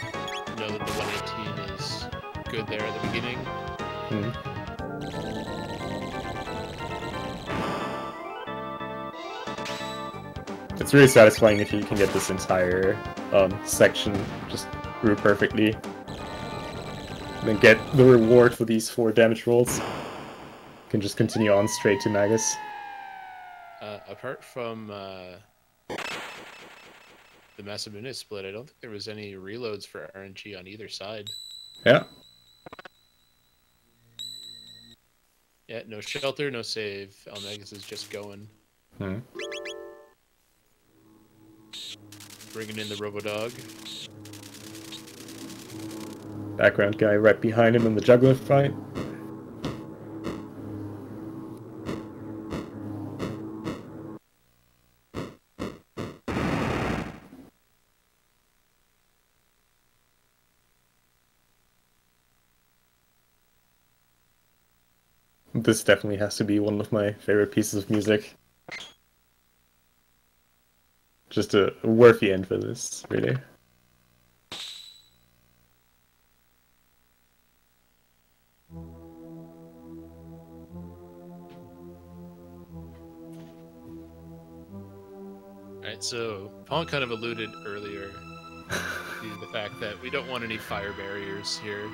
know that the 118 is good there at the beginning. It's really satisfying if you can get this entire section just through perfectly. And then get the reward for these 4 damage rolls. You can just continue on straight to Magus. Apart from the Masamune split, I don't think there was any reloads for RNG on either side. Yeah. Yeah, no shelter, no save. eLmaGus is just going. Bringing in the Robo-Dog. Background guy right behind him in the juggler fight. This definitely has to be one of my favorite pieces of music. Just a worthy end for this, really. Alright, so Paul kind of alluded earlier to the fact that we don't want any fire barriers here.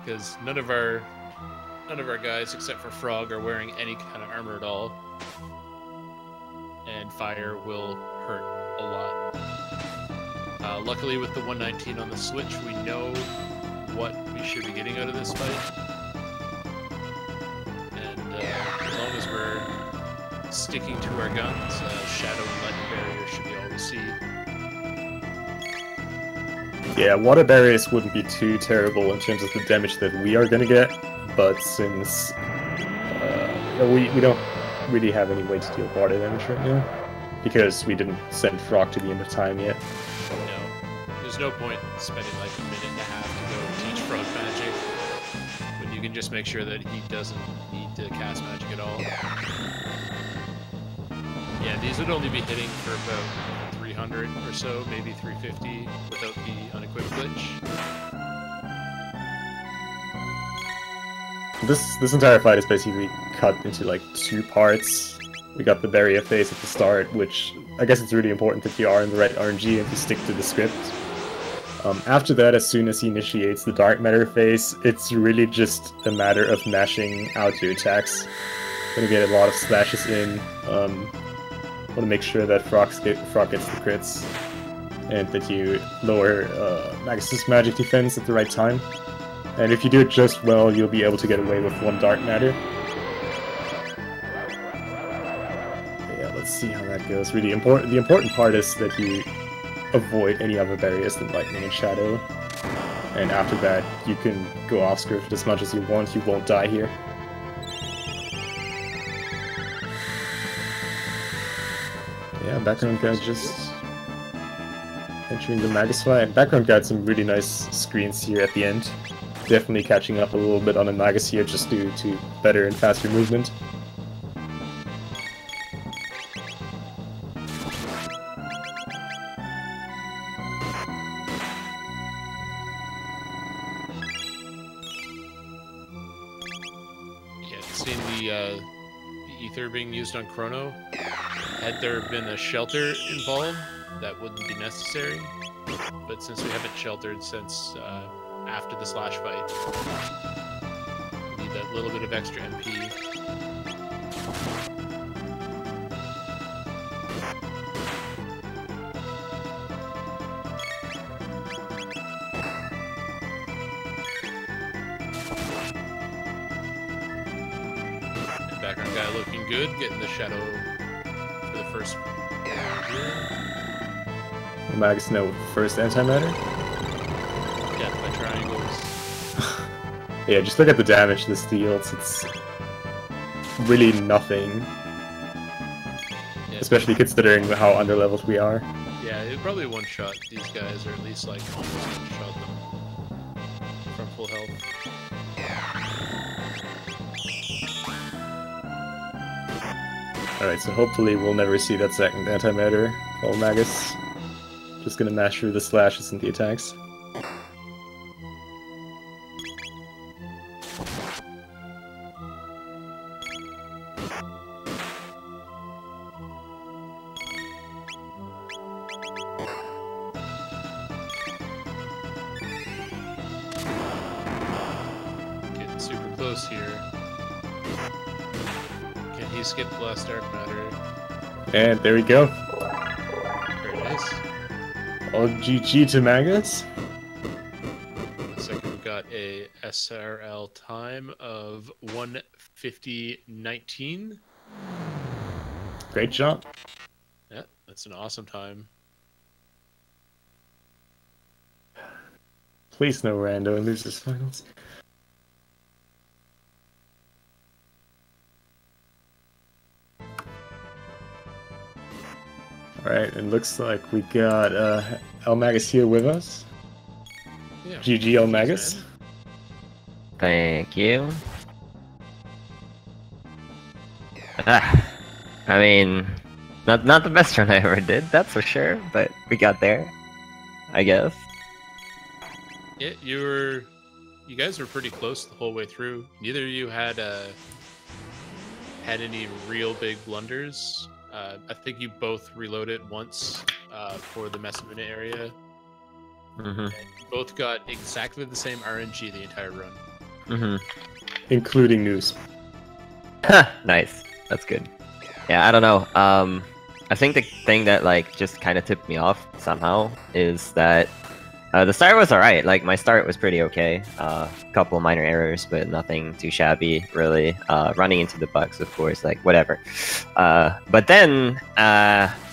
Because none of our guys except for Frog are wearing any kind of armor at all. And fire will hurt a lot. Luckily with the 119 on the Switch, we know what we should be getting out of this fight. And as long as we're sticking to our guns, Shadow and Lightning Barrier should be all we see. Yeah, water barriers wouldn't be too terrible in terms of the damage that we are gonna get, but since we don't really have any way to deal water damage right now, because we didn't send Frog to the end of time yet. No, there's no point spending like a minute and a half to go teach Frog magic, when you can just make sure that he doesn't need to cast magic at all. Yeah, these would only be hitting for about 300 or so, maybe 350 without the unequipped glitch. This entire fight is basically cut into like two parts. We got the barrier phase at the start, which I guess it's really important that you are in the right RNG and you stick to the script. After that, as soon as he initiates the dark matter phase, it's really just a matter of mashing out your attacks. Gonna get a lot of slashes in. Want to make sure that Frog gets the crits, and that you lower Magus' magic defense at the right time. And if you do it just well, you'll be able to get away with one dark matter. Yeah, let's see how that goes. Really important. The important part is that you avoid any other barriers than lightning and shadow. And after that, you can go off script as much as you want. You won't die here. Yeah, Background Guy just entering the Magus fight. Background Guy had some really nice screens here at the end. Definitely catching up a little bit on the Magus here just due to better and faster movement. Yeah, seeing the ether being used on Chrono. Had there been a shelter involved, that wouldn't be necessary. But since we haven't sheltered since after the slash fight, we need that little bit of extra MP. And Background Guy looking good, getting the shadow for the first Magus now with the first antimatter. Death by triangles. Yeah, just look at the damage this deals. It's really nothing. Yeah. Especially considering how underleveled we are. Yeah, it probably one-shot these guys, or at least like almost one-shot them from full health. Alright, so hopefully we'll never see that second antimatter. Oh, Magus. Just gonna mash through the slashes and the attacks. Getting super close here. Can he skip the last dark matter? And there we go. Very nice. Oh, GG to Magus. Looks like we've got a SRL time of 1:50:19. Great job. Yeah, that's an awesome time. Please no rando and losers finals. Alright, it looks like we got eLmaGus here with us. Yeah. GG eLmaGus. Thank you. I mean, not the best run I ever did, that's for sure, but we got there, I guess. Yeah, you guys were pretty close the whole way through. Neither of you had any real big blunders. I think you both reloaded once for the mess-minute area. Mm-hmm. And you both got exactly the same RNG the entire run. Mm-hmm. Including news. Nice. That's good. Yeah, I don't know. I think the thing that like just kind of tipped me off somehow is that the start was alright. Like my start was pretty okay. A couple minor errors, but nothing too shabby really. Running into the bugs, of course, like whatever. But then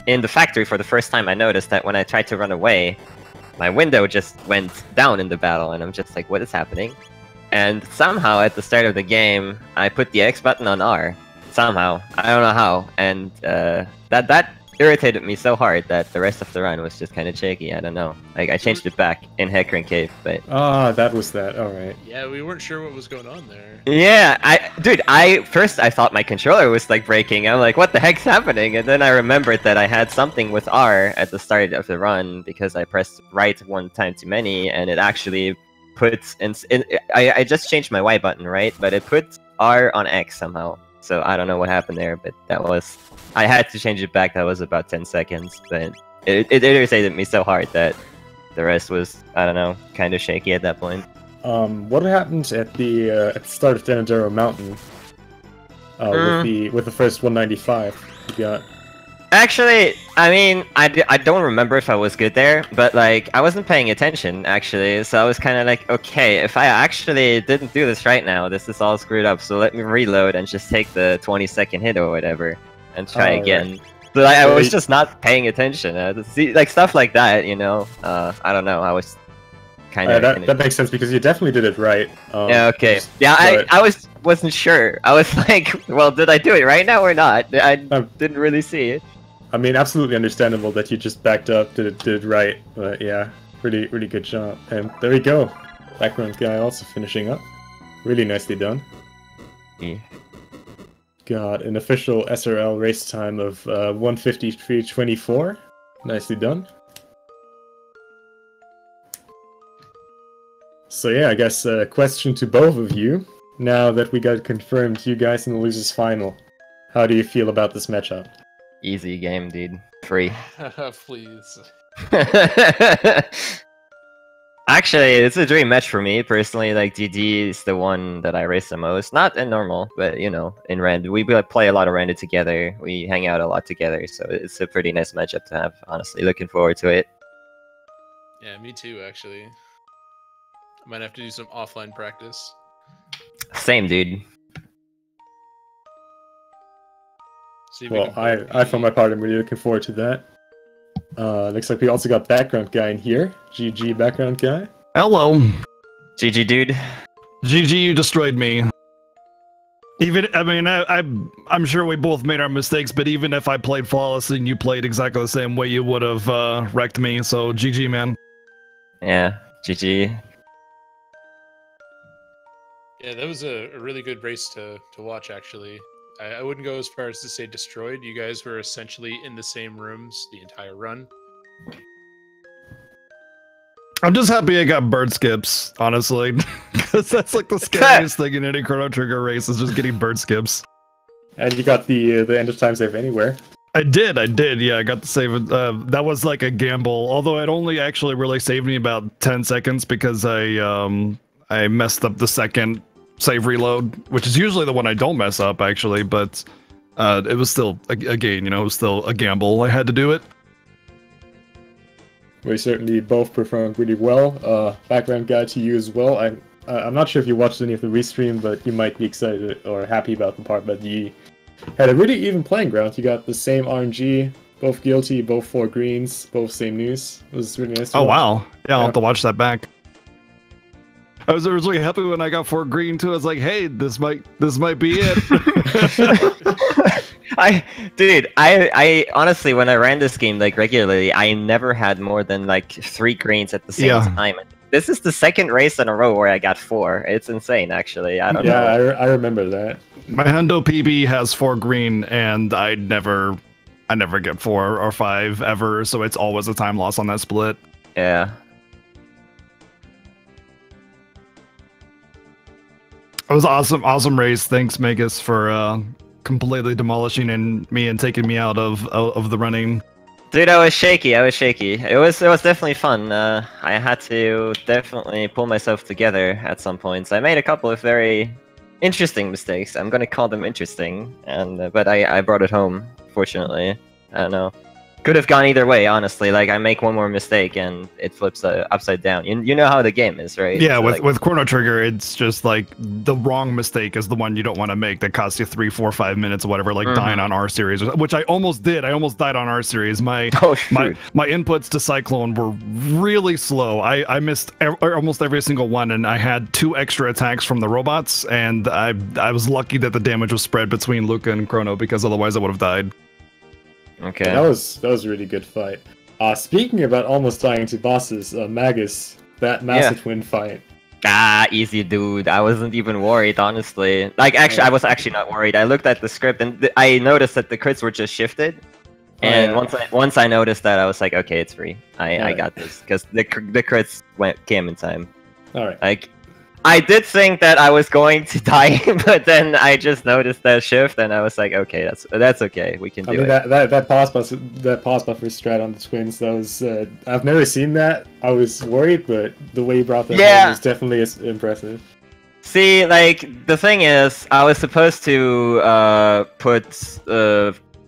in the factory, for the first time, I noticed that when I tried to run away, my window just went down in the battle, and I'm just like, what is happening? And somehow at the start of the game, I put the X button on R. Somehow, I don't know how, and that irritated me so hard that the rest of the run was just kind of shaky. I don't know. Like I changed it back in Hecarim Cave, but that was that. All right. Yeah, we weren't sure what was going on there. Yeah, dude, first I thought my controller was like breaking. I'm like, what the heck's happening? And then I remembered that I had something with R at the start of the run because I pressed right one time too many, and it actually puts I just changed my Y button, right? But it puts R on X somehow. So I don't know what happened there, but I had to change it back. That was about 10 seconds, but it irritated me so hard that the rest was, I don't know, kind of shaky at that point. What happened at the start of Denadero Mountain with the first 195 you got? Actually, I mean, I don't remember if I was good there, but like I wasn't paying attention actually, so I was kind of like, okay, if I actually didn't do this right now, this is all screwed up. So let me reload and just take the 20-second hit or whatever and try again. Right. So like, I was just not paying attention. See, like stuff like that, you know. I don't know. I was kind of that makes sense because you definitely did it right. Yeah. Okay. Yeah. I wasn't sure. I was like, well, did I do it right now or not? I didn't really see it. I mean, absolutely understandable that you just backed up, did it right, but yeah, really good job. And there we go. Background guy also finishing up. Really nicely done. Yeah. Got an official SRL race time of 1:53.24. Nicely done. So yeah, I guess a question to both of you. Now that we got confirmed you guys in the losers final, how do you feel about this matchup? Easy game, dude. Free. Please. Actually, it's a dream match for me, personally. Like, GG is the one that I race the most. Not in normal, but, you know, in Rand. We play a lot of Randed together. We hang out a lot together, so it's a pretty nice matchup to have, honestly. Looking forward to it. Yeah, me too, actually. I might have to do some offline practice. Same, dude. Well, I for my part am really looking forward to that. Looks like we also got Background Guy in here. GG Background Guy. Hello. GG, dude. GG, you destroyed me. Even, I mean, I'm sure we both made our mistakes, but even if I played flawlessly and you played exactly the same way, you would have wrecked me, so GG, man. Yeah, GG. Yeah, that was a really good race to watch, actually. I wouldn't go as far as to say destroyed. You guys were essentially in the same rooms the entire run. I'm just happy I got bird skips, honestly. Because that's like the scariest thing in any Chrono Trigger race is just getting bird skips. And you got the end of time save anywhere. I did, yeah, I got the save. That was like a gamble, although it only actually really saved me about 10 seconds because I messed up the second save reload, which is usually the one I don't mess up, actually, but it was still, again, you know, it was still a gamble. I had to do it. We certainly both performed really well. Background guy to you as well. I'm not sure if you watched any of the restream, but you might be excited or happy about the part, but you had a really even playing ground. You got the same RNG, both guilty, both 4 greens, both same news. It was really nice to watch. Wow. Yeah, I'll have to watch that back. I was originally happy when I got 4 green too. I was like, hey, this might be it. I honestly, when I ran this game like regularly, I never had more than like 3 greens at the same time. This is the second race in a row where I got 4. It's insane, actually. I don't know. I remember that. My Hundo PB has 4 green, and I never get 4 or 5 ever, so it's always a time loss on that split. Yeah. It was awesome race. Thanks, Magus, for completely demolishing me and taking me out of the running. Dude, I was shaky. It was definitely fun. I had to definitely pull myself together at some points. I made a couple of very interesting mistakes. I'm gonna call them interesting, and but I brought it home. Fortunately, I don't know. Could have gone either way, honestly. Like, I make one more mistake and it flips upside down. You know how the game is, right? Yeah, so, with Chrono Trigger, it's just like the wrong mistake is the one you don't want to make that costs you 3, 4, 5 minutes or whatever, like dying on R series, which I almost did. I almost died on R series. My inputs to Cyclone were really slow. I missed almost every single one, and I had 2 extra attacks from the robots, and I was lucky that the damage was spread between Luca and Chrono, because otherwise I would have died. Okay. That was a really good fight. Speaking about almost dying to bosses, Magus, that Massive Twin fight. Easy, dude. I wasn't even worried, honestly. Like, actually, I was actually not worried. I looked at the script and I noticed that the crits were just shifted. And once I noticed that, I was like, okay, it's free. I got this, because the crits came in time. All right. Like, I did think that I was going to die, but then I just noticed that shift, and I was like, okay, that's okay. We can do it. That pause buffer strat on the twins, that was I've never seen that. I was worried, but the way you brought that in was definitely impressive. See, like, the thing is, I was supposed to put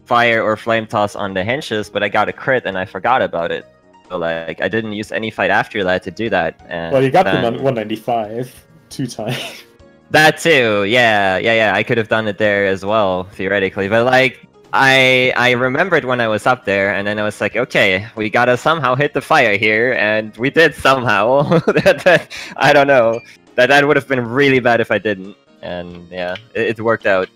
fire or flame toss on the henches, but I got a crit and I forgot about it. So, like, I didn't use any fight after that to do that. And well, you got them on 195 2 times. That too, yeah. I could have done it there as well, theoretically. But, like, I remembered when I was up there, and then I was like, okay, we gotta somehow hit the fire here, and we did somehow. I don't know. That would have been really bad if I didn't. And yeah, it worked out.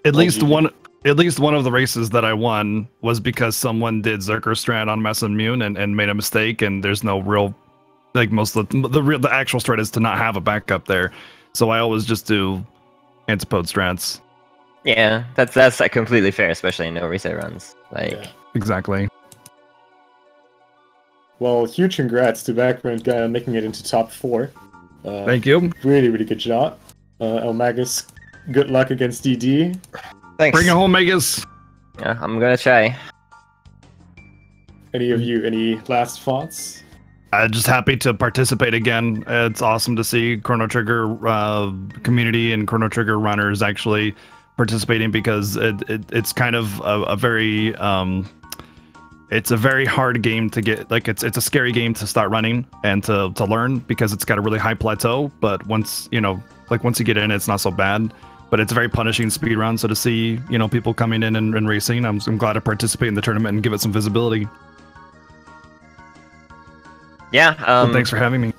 At least one of the races that I won was because someone did Zerker strat on Mess Immune and made a mistake, and there's no real, like, most of the actual strat is to not have a backup there. So I always just do antipode strats. Yeah, that's completely fair, especially in no reset runs. Like, exactly. Well, huge congrats to BackgroundGuy on making it into top 4. Thank you. Really, really good job. eLmaGus, good luck against DD. Thanks. Bring it home, Magus. Yeah, I'm gonna try. Any of you, any last thoughts? Just happy to participate again. It's awesome to see Chrono Trigger community and Chrono Trigger runners actually participating, because it's kind of a very it's a very hard game to get. Like, it's a scary game to start running and to learn, because it's got a really high plateau. But once you get in, it's not so bad. But it's a very punishing speed run. So to see people coming in and racing, I'm glad to participate in the tournament and give it some visibility. Yeah. Well, thanks for having me.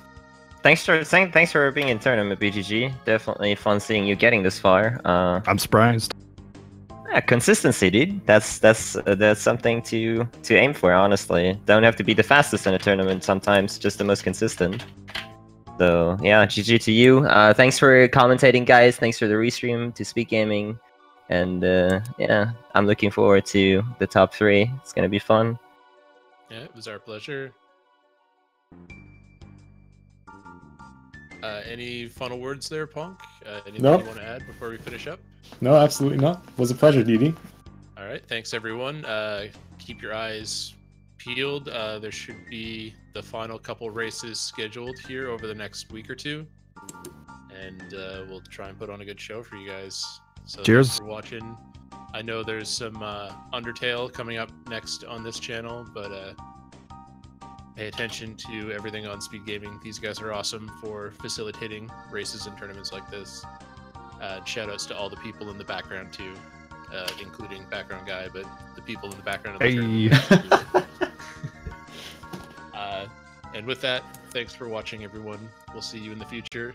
Thanks for being in tournament, BGG. Definitely fun seeing you getting this far. I'm surprised. Yeah, consistency, dude. That's something to aim for. Honestly, don't have to be the fastest in a tournament. Sometimes just the most consistent. So yeah, GG to you. Thanks for commentating, guys. Thanks for the restream to Speak Gaming, and yeah, I'm looking forward to the top 3. It's gonna be fun. Yeah, it was our pleasure. Any final words there, Punk? Anything you want to add before we finish up? No, absolutely not. It was a pleasure, Didi. All right, thanks everyone. Keep your eyes peeled. There should be the final couple races scheduled here over the next week or 2, and we'll try and put on a good show for you guys. So cheers. Thanks for watching. I know there's some Undertale coming up next on this channel, but pay attention to everything on Speed Gaming. These guys are awesome for facilitating races and tournaments like this. Shoutouts to all the people in the background too, including BackgroundGuy, but the people in the background of the tournament. And with that, thanks for watching, everyone. We'll see you in the future.